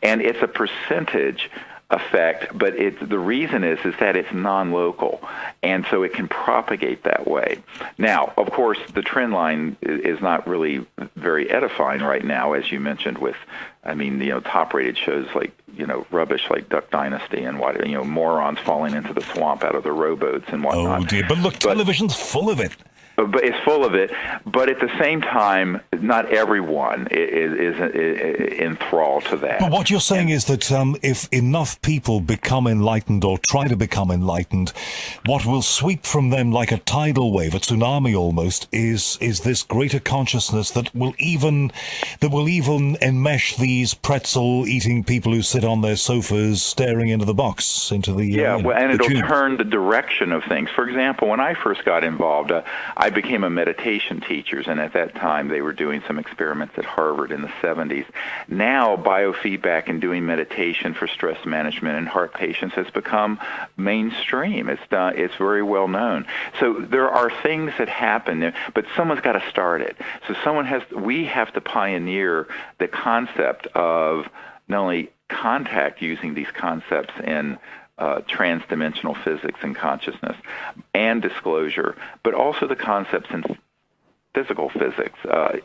and it's a percentage effect, but the reason is that it's non-local, and so it can propagate that way. Now, of course, the trend line is not really very edifying right now, as you mentioned, with, top-rated shows like, rubbish like Duck Dynasty and what, morons falling into the swamp out of their rowboats and whatnot. Oh dear, but look, television's full of it. But it's full of it. But at the same time, not everyone is enthralled to that. But what you're saying is that if enough people become enlightened or try to become enlightened, what will sweep from them like a tidal wave, a tsunami almost, is this greater consciousness that will even enmesh these pretzel-eating people who sit on their sofas staring into the box, into the and it'll tube. turn the direction of things. For example, when I first got involved, I became a meditation teacher, and at that time they were doing some experiments at Harvard in the 70s. Now biofeedback and doing meditation for stress management in heart patients has become mainstream. It's very well known. So there are things that happen, but someone's got to start it. So we have to pioneer the concept of not only contact using these concepts in trans-dimensional physics and consciousness and disclosure, but also the concepts in physical physics,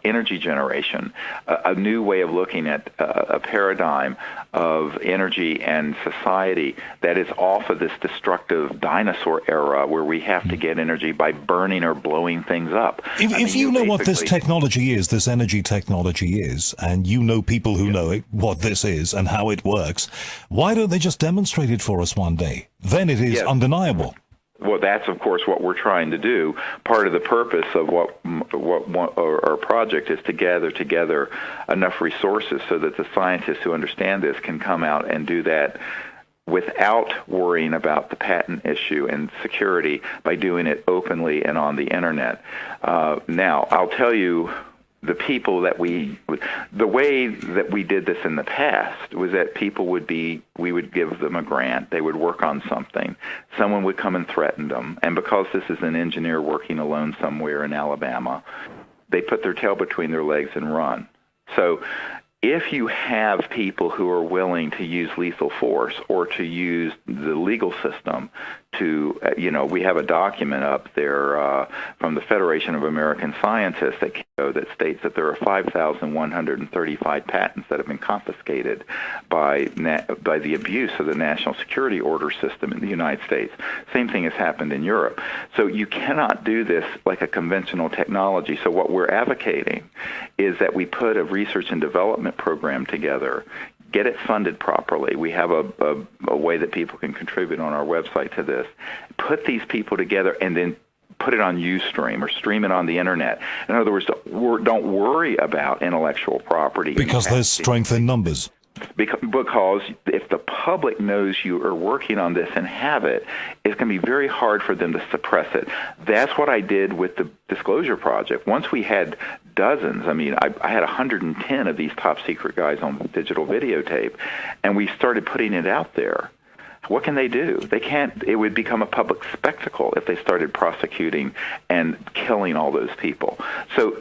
energy generation, a new way of looking at a paradigm of energy and society that is off of this destructive dinosaur era where we have to get energy by burning or blowing things up. If you know what this technology is, this energy technology is, and you know people who know it, what this is and how it works, why don't they just demonstrate it for us one day? Then it is undeniable. Well, that's, of course, what we're trying to do. Part of the purpose of what our project is to gather together enough resources so that the scientists who understand this can come out and do that without worrying about the patent issue and security by doing it openly and on the Internet. Now, I'll tell you, the people the way that we did this in the past was that we would give them a grant, they would work on something, someone would come and threaten them, and because this is an engineer working alone somewhere in Alabama, they put their tail between their legs and run. So if you have people who are willing to use lethal force or to use the legal system to, we have a document up there from the Federation of American Scientists that states that there are 5,135 patents that have been confiscated by the abuse of the national security order system in the United States. Same thing has happened in Europe. So you cannot do this like a conventional technology. So what we're advocating is that we put a research and development program together, get it funded properly. We have a way that people can contribute on our website to this. Put these people together and then put it on Ustream or stream it on the Internet. In other words, don't worry about intellectual property. Because there's strength in numbers. Because if the public knows you are working on this and have it, it's going to be very hard for them to suppress it. That's what I did with the Disclosure Project. Once we had dozens, I had 110 of these top secret guys on digital videotape, and we started putting it out there. What can they do? They can't. It would become a public spectacle if they started prosecuting and killing all those people. So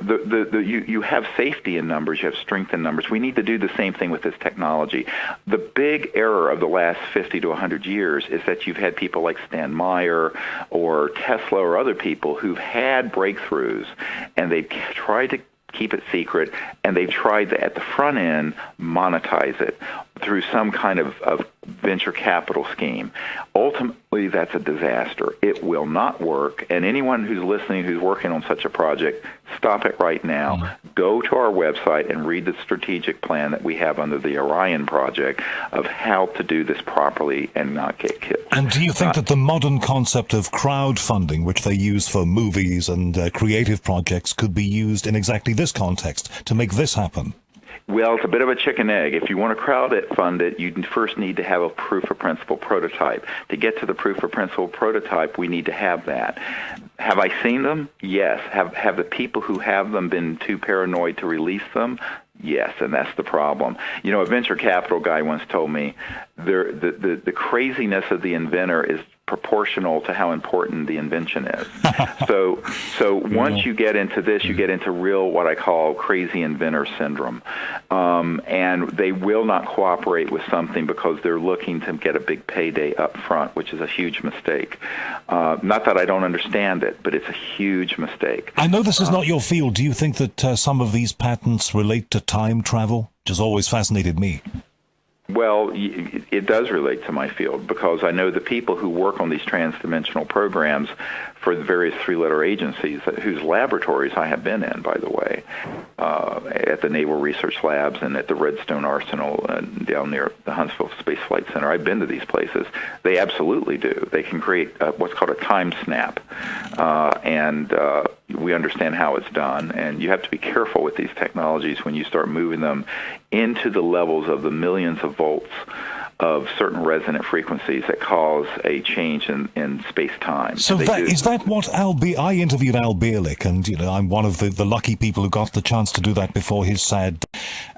you have safety in numbers, you have strength in numbers. We need to do the same thing with this technology. The big error of the last 50 to 100 years is that you've had people like Stan Meyer or Tesla or other people who've had breakthroughs, and they've tried to keep it secret, and they've tried to, at the front end, monetize it through some kind of venture capital scheme. Ultimately, that's a disaster. It will not work, and anyone who's listening who's working on such a project, stop it right now. Mm-hmm. Go to our website and read the strategic plan that we have under the Orion project of how to do this properly and not get killed. And do you think that the modern concept of crowdfunding, which they use for movies and creative projects, could be used in exactly this context to make this happen? Well, it's a bit of a chicken egg. If you want to crowd-fund it, you first need to have a proof of principle prototype. To get to the proof of principle prototype, we need to have that. Have I seen them? Yes. Have the people who have them been too paranoid to release them? Yes, and that's the problem. You know, a venture capital guy once told me the craziness of the inventor is proportional to how important the invention is. So once you get into this, you get into real, what I call crazy inventor syndrome. And they will not cooperate with something because they're looking to get a big payday up front, which is a huge mistake. Not that I don't understand it, but it's a huge mistake. I know this is not your field. Do you think that some of these patents relate to time travel, which has always fascinated me? Well, it does relate to my field because I know the people who work on these transdimensional programs for the various three-letter agencies whose laboratories I have been in, by the way, at the Naval Research Labs and at the Redstone Arsenal down near the Huntsville Space Flight Center. I've been to these places. They absolutely do. They can create what's called a time snap, and we understand how it's done. And you have to be careful with these technologies when you start moving them into the levels of the millions of volts of certain resonant frequencies that cause a change in space-time. So is that what I interviewed Al Bierlich, and I'm one of the lucky people who got the chance to do that before his sad.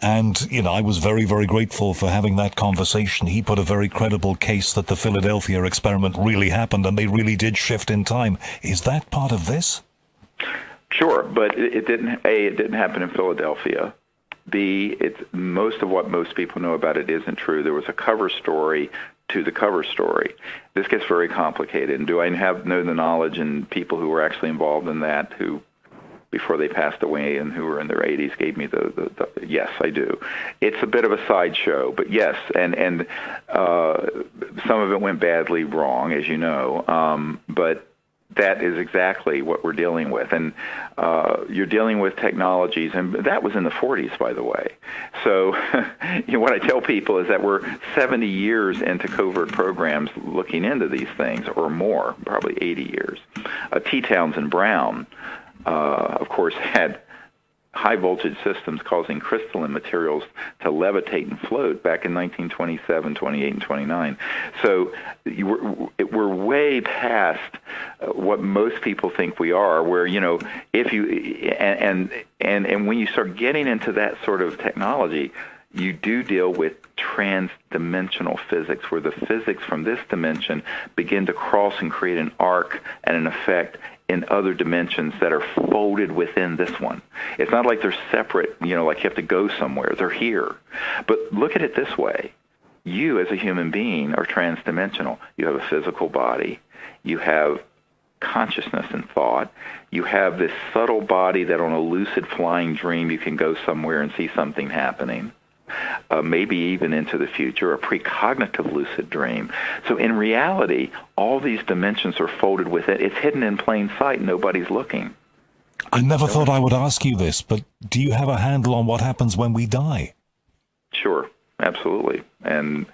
And I was very, very grateful for having that conversation. He put a very credible case that the Philadelphia experiment really happened, and they really did shift in time. Is that part of this? Sure, but it didn't. A, it didn't happen in Philadelphia. B, it's most of what most people know about it isn't true. There was a cover story to the cover story. This gets very complicated. And do I know the knowledge and people who were actually involved in that who, before they passed away and who were in their 80s, gave me the yes, I do. It's a bit of a sideshow, but yes, and some of it went badly wrong, as you know, but that is exactly what we're dealing with. And you're dealing with technologies, and that was in the 40s, by the way. So what I tell people is that we're 70 years into covert programs looking into these things, or more, probably 80 years. T. Townsend Brown, of course, had high-voltage systems causing crystalline materials to levitate and float back in 1927, 28, and 29. So we're way past what most people think we are, where, if you, and when you start getting into that sort of technology, you do deal with trans-dimensional physics, where the physics from this dimension begin to cross and create an arc and an effect in other dimensions that are folded within this one. It's not like they're separate, like you have to go somewhere. They're here. But look at it this way. You, as a human being, are trans-dimensional. You have a physical body. You have consciousness and thought. You have this subtle body that on a lucid flying dream you can go somewhere and see something happening. Maybe even into the future, a precognitive lucid dream. So in reality, all these dimensions are folded within. It's hidden in plain sight. Nobody's looking. I never thought I would ask you this, but do you have a handle on what happens when we die? Sure, absolutely. And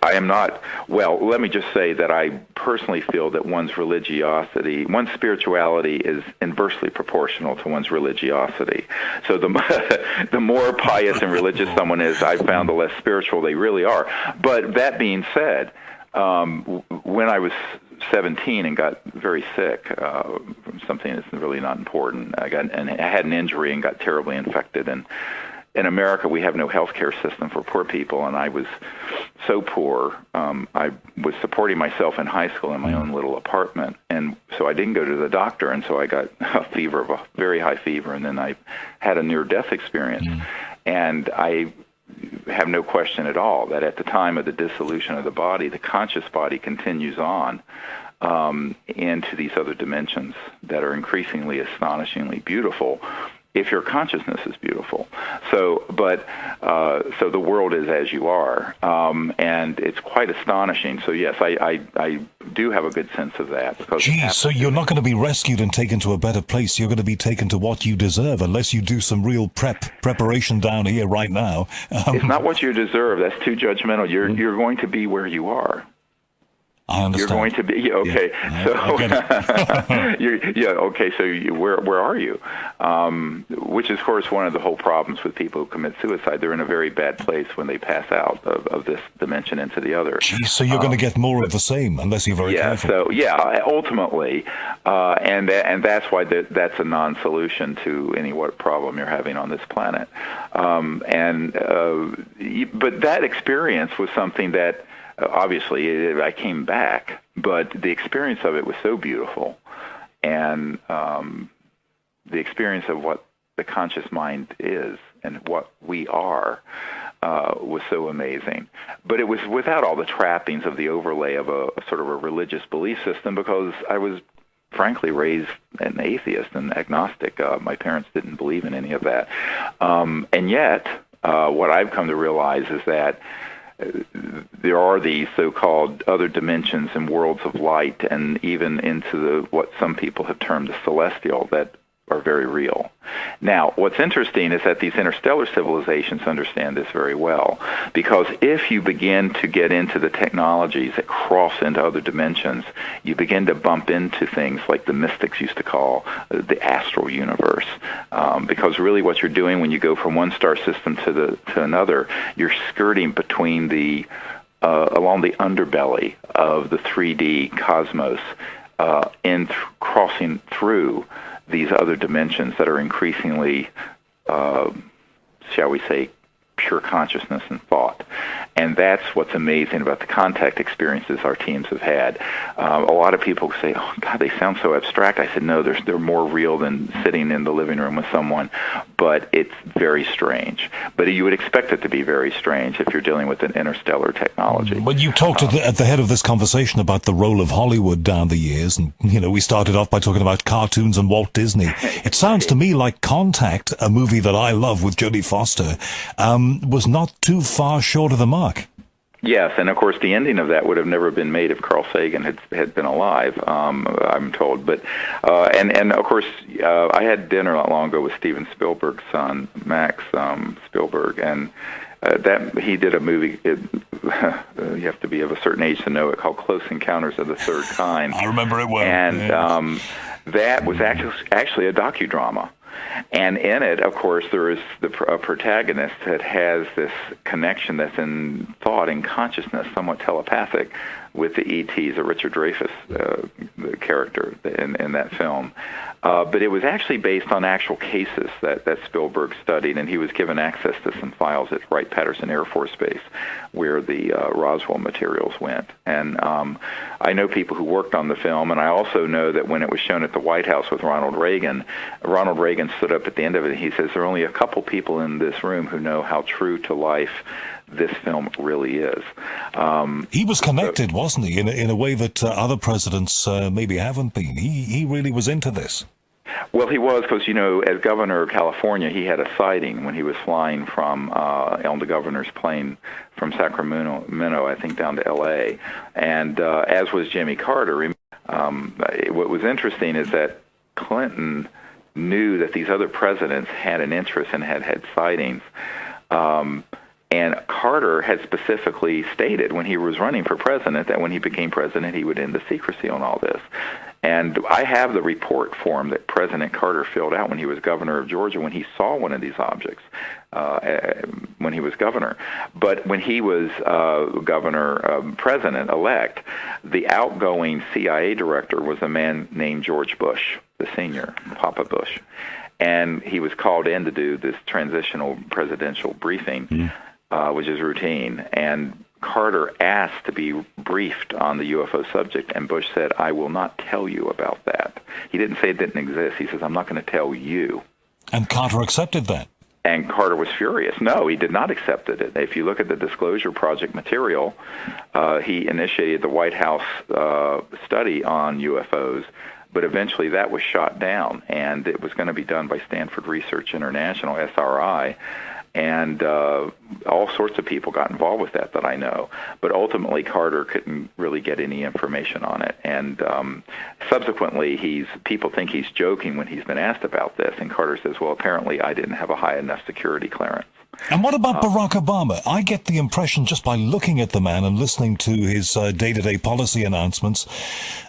I am not, let me just say that I personally feel that one's spirituality is inversely proportional to one's religiosity. So the more pious and religious someone is, I've found the less spiritual they really are. But that being said, when I was 17 and got very sick from something that's really not important, I had an injury and got terribly infected, and in America, we have no healthcare system for poor people, and I was so poor. I was supporting myself in high school in my own little apartment, and so I didn't go to the doctor, and so I got a fever, a very high fever, and then I had a near-death experience. And I have no question at all that at the time of the dissolution of the body, the conscious body continues on into these other dimensions that are increasingly astonishingly beautiful if your consciousness is beautiful. So the world is as you are, and it's quite astonishing. So yes, I do have a good sense of that. Because so you're not going to be rescued and taken to a better place. You're going to be taken to what you deserve, unless you do some real preparation down here right now. It's not what you deserve. That's too judgmental. You're going to be where you are. I understand. You're going to be okay. So where are you? Which is, of course, one of the whole problems with people who commit suicide. They're in a very bad place when they pass out of this dimension into the other. Geez, so you're going to get more of the same unless you're very careful. Ultimately, and that's why that's a non-solution to any what problem you're having on this planet. But that experience was something that. Obviously, I came back, but the experience of it was so beautiful, and the experience of what the conscious mind is and what we are was so amazing. But it was without all the trappings of the overlay of a sort of a religious belief system, because I was frankly raised an atheist and agnostic. My parents didn't believe in any of that. And yet, what I've come to realize is that there are these so-called other dimensions and worlds of light, and even into what some people have termed the celestial, that are very real. Now, what's interesting is that these interstellar civilizations understand this very well, because if you begin to get into the technologies that cross into other dimensions, you begin to bump into things like the mystics used to call the astral universe, because really what you're doing when you go from one star system to another, you're skirting between along the underbelly of the 3D cosmos, crossing through these other dimensions that are increasingly, shall we say, pure consciousness and thought. And that's what's amazing about the contact experiences our teams have had. A lot of people say, oh, God, they sound so abstract. I said, no, they're more real than sitting in the living room with someone, but it's very strange. But you would expect it to be very strange if you're dealing with an interstellar technology. Well, you talked at the head of this conversation about the role of Hollywood down the years, and, we started off by talking about cartoons and Walt Disney. It sounds to me like Contact, a movie that I love with Jodie Foster, was not too far short of the mark. Yes, and of course the ending of that would have never been made if Carl Sagan had been alive, I'm told. But and of course I had dinner not long ago with Steven Spielberg's son, Max Spielberg, and that he did a movie. You have to be of a certain age to know it, called Close Encounters of the Third Kind. I remember it well. And that was actually a docudrama. And in it, of course, there is a protagonist that has this connection that's in thought and consciousness, somewhat telepathic, with the E.T.'s, a Richard Dreyfuss character in that film. But it was actually based on actual cases that Spielberg studied, and he was given access to some files at Wright-Patterson Air Force Base where the Roswell materials went. And I know people who worked on the film, and I also know that when it was shown at the White House with Ronald Reagan stood up at the end of it, and he says, there are only a couple people in this room who know how true to life this film really is. He was connected, wasn't he, in a way that other presidents maybe haven't been. He really was into this. Well, he was, because, as governor of California, he had a sighting when he was flying from on the governor's plane from Sacramento, I think, down to L.A., and as was Jimmy Carter. What was interesting is that Clinton knew that these other presidents had an interest and had sightings. And Carter had specifically stated when he was running for president that when he became president, he would end the secrecy on all this. And I have the report form that President Carter filled out when he was governor of Georgia, when he saw one of these objects, when he was governor. But when he was president-elect, the outgoing CIA director was a man named George Bush, the senior, Papa Bush. and he was called in to do this transitional presidential briefing, which is routine. And Carter asked to be briefed on the UFO subject, and Bush said, "I will not tell you about that." He didn't say it didn't exist. He says, "I'm not going to tell you." And Carter accepted that. And Carter was furious. No, he did not accept it. If you look at the Disclosure Project material, he initiated the White House study on UFOs, but eventually that was shot down, and it was going to be done by Stanford Research International, SRI, and all sorts of people got involved with that I know. But ultimately, Carter couldn't really get any information on it. And subsequently, people think he's joking when he's been asked about this. And Carter says, well, apparently I didn't have a high enough security clearance. And what about Barack Obama? I get the impression, just by looking at the man and listening to his day-to-day policy announcements,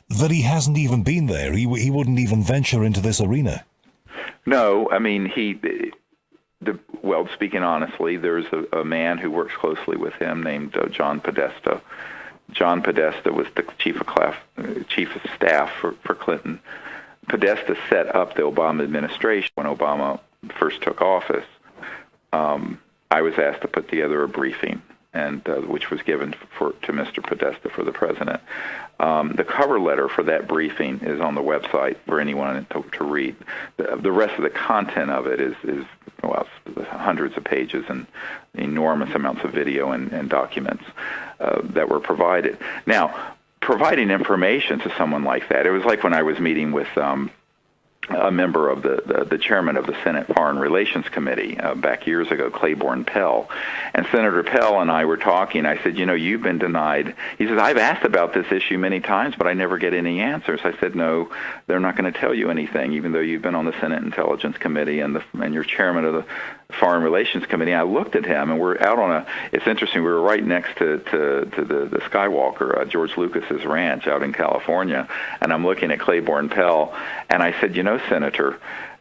that he hasn't even been there. He wouldn't even venture into this arena. No, I mean, well, speaking honestly, there's a man who works closely with him named John Podesta. John Podesta was the chief of staff for Clinton. Podesta set up the Obama administration when Obama first took office. I was asked to put together a briefing, and which was given to Mr. Podesta for the president. The cover letter for that briefing is on the website for anyone to read. The rest of the content of it is hundreds of pages and enormous amounts of video and documents that were provided. Now, providing information to someone like that, it was like when I was meeting with a member of the chairman of the Senate Foreign Relations Committee back years ago, Claiborne Pell. And Senator Pell and I were talking. I said, you've been denied. He says, I've asked about this issue many times, but I never get any answers. I said, no, they're not going to tell you anything, even though you've been on the Senate Intelligence Committee and you're chairman of the Foreign Relations Committee. I looked at him, and we're out on it's interesting, we were right next to the Skywalker, George Lucas's ranch out in California, and I'm looking at Claiborne Pell, and I said, Senator,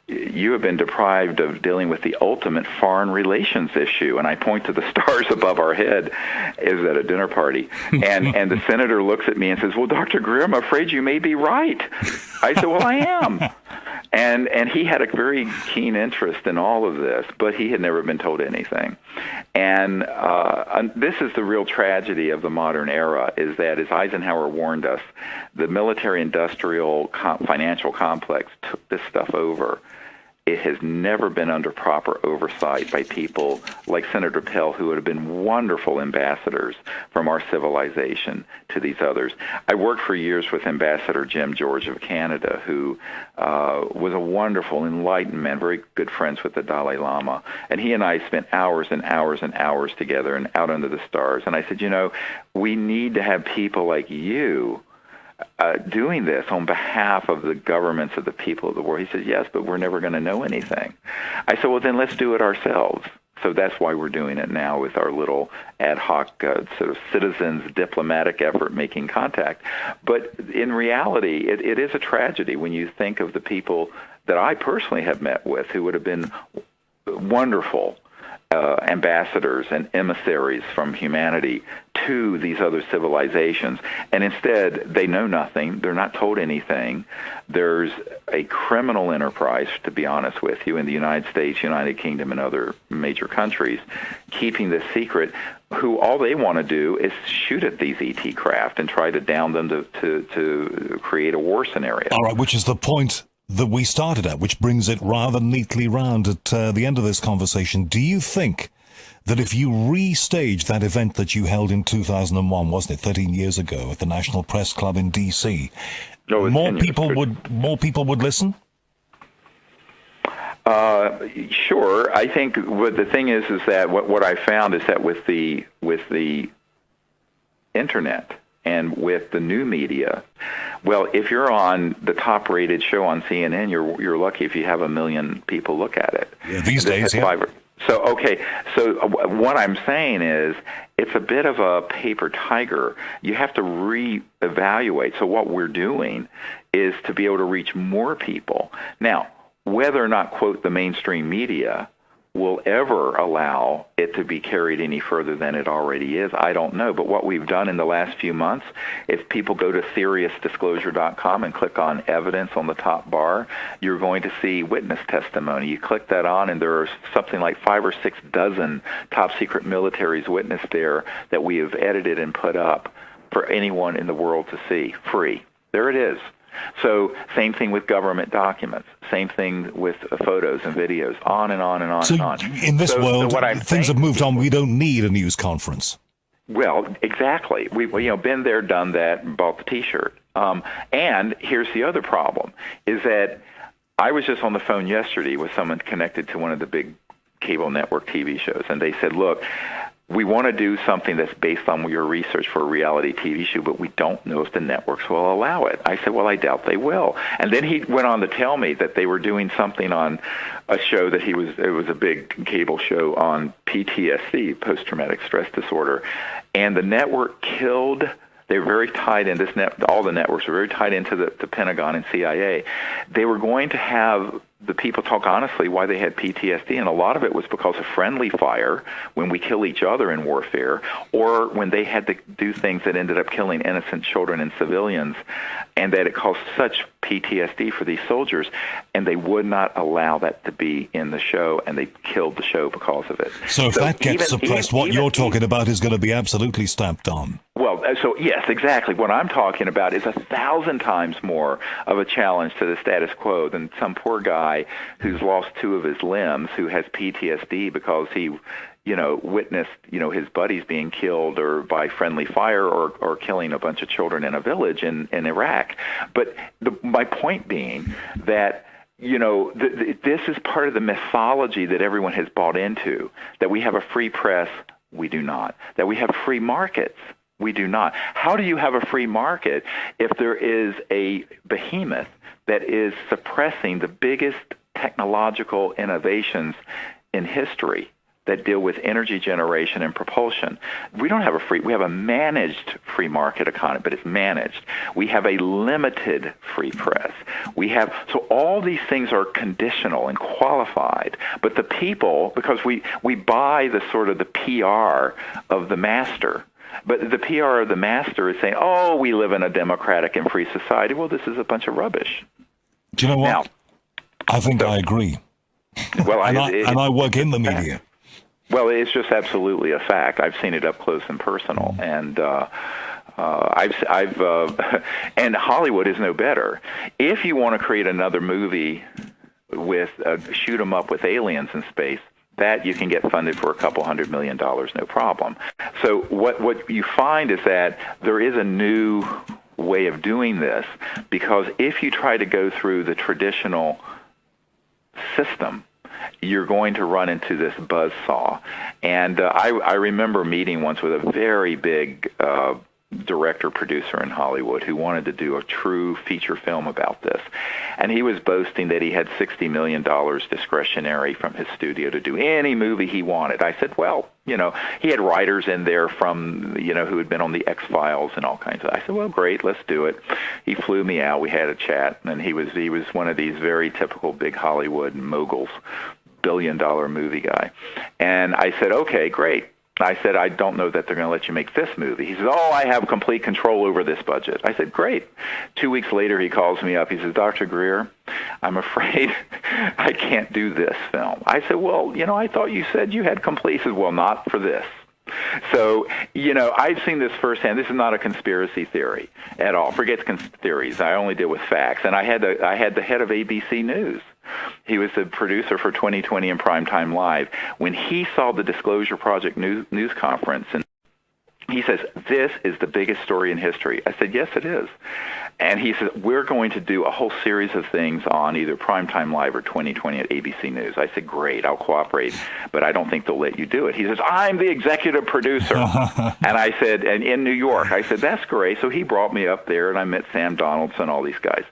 you have been deprived of dealing with the ultimate foreign relations issue. And I point to the stars above our head. It was at a dinner party. And the senator looks at me and says, well, Dr. Greer, I'm afraid you may be right. I said, well, I am. And he had a very keen interest in all of this, but he had never been told anything. And this is the real tragedy of the modern era, is that, as Eisenhower warned us, the military-industrial financial complex took this stuff over. It has never been under proper oversight by people like Senator Pell, who would have been wonderful ambassadors from our civilization to these others. I worked for years with Ambassador Jim George of Canada, who was a wonderful, enlightened man, very good friends with the Dalai Lama. And he and I spent hours and hours and hours together and out under the stars. And I said, we need to have people like you doing this on behalf of the governments of the people of the world. He said, yes, but we're never going to know anything. I said, well, then let's do it ourselves. So that's why we're doing it now with our little ad hoc sort of citizens diplomatic effort making contact. But in reality, it is a tragedy when you think of the people that I personally have met with who would have been wonderful ambassadors and emissaries from humanity to these other civilizations, and instead they know nothing. They're not told anything. There's a criminal enterprise, to be honest with you, in the United States, United Kingdom, and other major countries, keeping this secret, who all they want to do is shoot at these ET craft and try to down them to create a war scenario. All right, which is the point that we started at, which brings it rather neatly round at the end of this conversation. Do you think that if you restage that event that you held in 2001, wasn't it, 13 years ago, at the National Press Club in D.C., more people would listen? Sure. I think what the thing is that what I found is that with the internet and with the new media, well, if you're on the top-rated show on CNN, you're lucky if you have 1 million people look at it. Yeah, these days, yeah. So what I'm saying is it's a bit of a paper tiger. You have to reevaluate. So what we're doing is to be able to reach more people. Now, whether or not, quote, the mainstream media will ever allow it to be carried any further than it already is. I don't know. But what we've done in the last few months, if people go to SeriousDisclosure.com and click on evidence on the top bar, you're going to see witness testimony. You click that on, and there are something like 5 or 6 dozen top secret military's witness there that we have edited and put up for anyone in the world to see, free. There it is. So same thing with government documents, same thing with photos and videos, on and on and on and on. In this world, things have moved on. We don't need a news conference. Well, exactly. We've been there, done that, and bought the T-shirt. And here's the other problem, is that I was just on the phone yesterday with someone connected to one of the big cable network TV shows, and they said, look, we want to do something that's based on your research for a reality TV show, but we don't know if the networks will allow it. I said, well, I doubt they will. And then he went on to tell me that they were doing something on a show that it was a big cable show on PTSD, post-traumatic stress disorder, and the network killed. They were very tied in. All the networks were very tied into the Pentagon and CIA. They were going to have the people talk honestly why they had PTSD, and a lot of it was because of friendly fire when we kill each other in warfare, or when they had to do things that ended up killing innocent children and civilians, and that it caused such PTSD for these soldiers, and they would not allow that to be in the show, and they killed the show because of it. So if that gets suppressed, what you're talking about is going to be absolutely stamped on. Well, so yes, exactly. What I'm talking about is 1,000 times more of a challenge to the status quo than some poor guy who's lost 2 of his limbs, who has PTSD because he, witnessed, his buddies being killed or by friendly fire or killing a bunch of children in a village in Iraq. But my point being that, this is part of the mythology that everyone has bought into, that we have a free press. We do not. That we have free markets. We do not. How do you have a free market if there is a behemoth that is suppressing the biggest technological innovations in history that deal with energy generation and propulsion? We don't have we have a managed free market economy, but it's managed. We have a limited free press. So all these things are conditional and qualified, but the people, because we buy the sort of the PR of the master. But the PR of the master is saying, oh, we live in a democratic and free society. Well, this is a bunch of rubbish. Do you know what? Now, I think I agree. Well, I work in the media. Well, it's just absolutely a fact. I've seen it up close and personal, and and Hollywood is no better. If you want to create another movie with shoot 'em up with aliens in space, that you can get funded for $200 million, no problem. So what you find is that there is a new way of doing this, because if you try to go through the traditional system, you're going to run into this buzzsaw. And I remember meeting once with a very big director-producer in Hollywood who wanted to do a true feature film about this. And he was boasting that he had $60 million discretionary from his studio to do any movie he wanted. I said, well, he had writers in there from, who had been on the X-Files and all kinds of. I said, well, great, let's do it. He flew me out. We had a chat, and he was one of these very typical big Hollywood moguls, billion-dollar movie guy. And I said, okay, great. I said, I don't know that they're going to let you make this movie. He says, oh, I have complete control over this budget. I said, great. 2 weeks later, he calls me up. He says, Dr. Greer, I'm afraid I can't do this film. I said, well, I thought you said you had complete. He says, well, not for this. So, I've seen this firsthand. This is not a conspiracy theory at all. Forget theories. I only deal with facts. And I had the head of ABC News. He was the producer for 2020 and Primetime Live. When he saw the Disclosure Project news conference, and he says, this is the biggest story in history. I said, yes, it is. And he said, we're going to do a whole series of things on either Primetime Live or 2020 at ABC News. I said, great, I'll cooperate, but I don't think they'll let you do it. He says, I'm the executive producer. And I said, and in New York, I said, that's great. So he brought me up there, and I met Sam Donaldson, all these guys.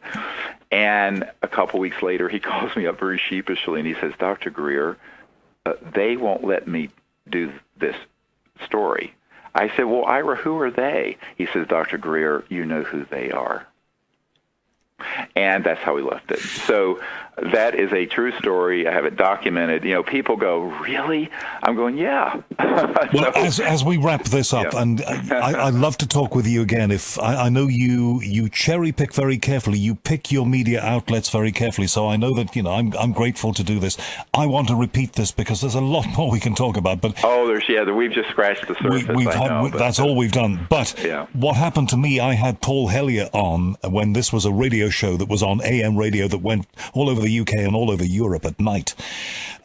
And a couple weeks later, he calls me up very sheepishly, and he says, Dr. Greer, they won't let me do this story. I said, well, Ira, who are they? He says, Dr. Greer, you know who they are. And that's how we left it. So that is a true story. I have it documented. You know, people go, really? I'm going, yeah. Well, as we wrap this up, Yeah. and I'd love to talk with you again. If I know you cherry pick very carefully, you pick your media outlets very carefully. So I know that I'm grateful to do this. I want to repeat this because there's a lot more we can talk about. But we've just scratched the surface. That's all we've done. But yeah. What happened to me? I had Paul Hellier on when this was a radio show that was on AM radio that went all over the UK and all over Europe at night.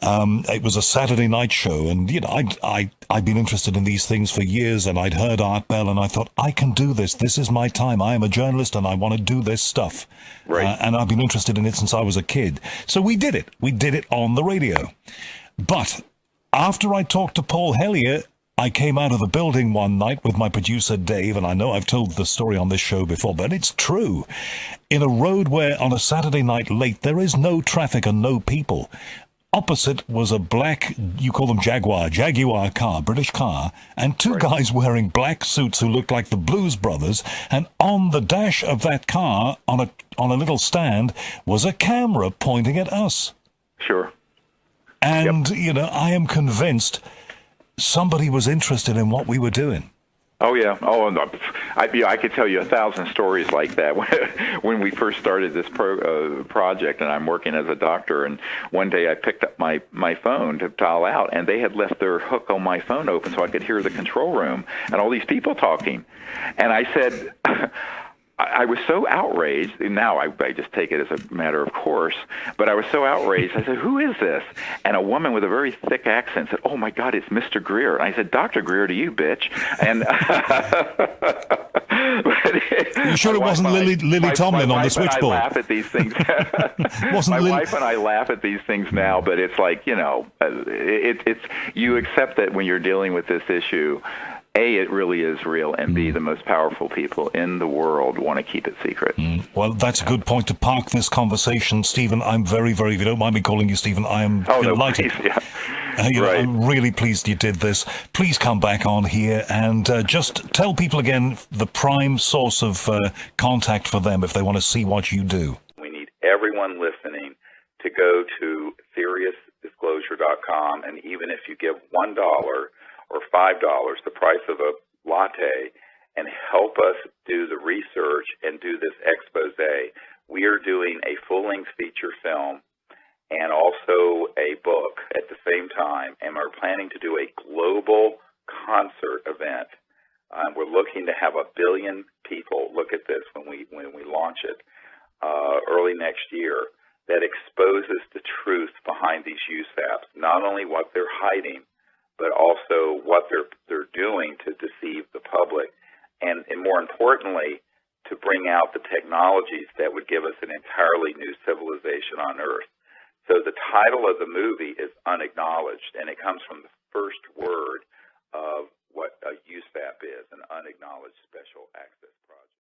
It was a Saturday night show, and I'd been interested in these things for years, and I'd heard Art Bell, and I thought, I can do this. This is my time. I am a journalist, and I want to do this stuff. Right. And I've been interested in it since I was a kid. So we did it. We did it on the radio. But after I talked to Paul Hellier, I came out of the building one night with my producer, Dave, and I know I've told the story on this show before, but it's true. In a road where on a Saturday night late, there is no traffic and no people. Opposite was a black, you call them Jaguar car, British car, and two guys wearing black suits who looked like the Blues Brothers, and on the dash of that car, on a little stand, was a camera pointing at us. Sure. And, I am convinced somebody was interested in what we were doing. Oh, yeah. Oh, no. I could tell you 1,000 stories like that. When we first started this project, and I'm working as a doctor, and one day I picked up my phone to dial out, and they had left their hook on my phone open so I could hear the control room and all these people talking. And I said... I was so outraged, and now I just take it as a matter of course, but I was so outraged, I said, who is this? And a woman with a very thick accent said, oh, my God, it's Mr. Greer. And I said, Dr. Greer to you, bitch. And you sure it wasn't Lily Tomlin on the switchboard? I laugh at these things. My wife and I laugh at these things now, but it's like, it's you accept that when you're dealing with this issue, A, it really is real, and B, the most powerful people in the world want to keep it secret. Well, that's a good point to park this conversation, Stephen. I'm very, very, if you don't mind me calling you Stephen, I am delighted. No, please, yeah. Right. I'm really pleased you did this. Please come back on here and just tell people again the prime source of contact for them if they want to see what you do. We need everyone listening to go to SeriousDisclosure.com, and even if you give $1 or $5, the price of a latte, and help us do the research and do this expose. We are doing a full-length feature film and also a book at the same time, and we're planning to do a global concert event. We're looking to have 1 billion people look at this when we launch it early next year. That exposes the truth behind these USAPs, not only what they're hiding, but also what they're doing to deceive the public, and more importantly, to bring out the technologies that would give us an entirely new civilization on Earth. So the title of the movie is Unacknowledged, and it comes from the first word of what a USAP is, an unacknowledged special access.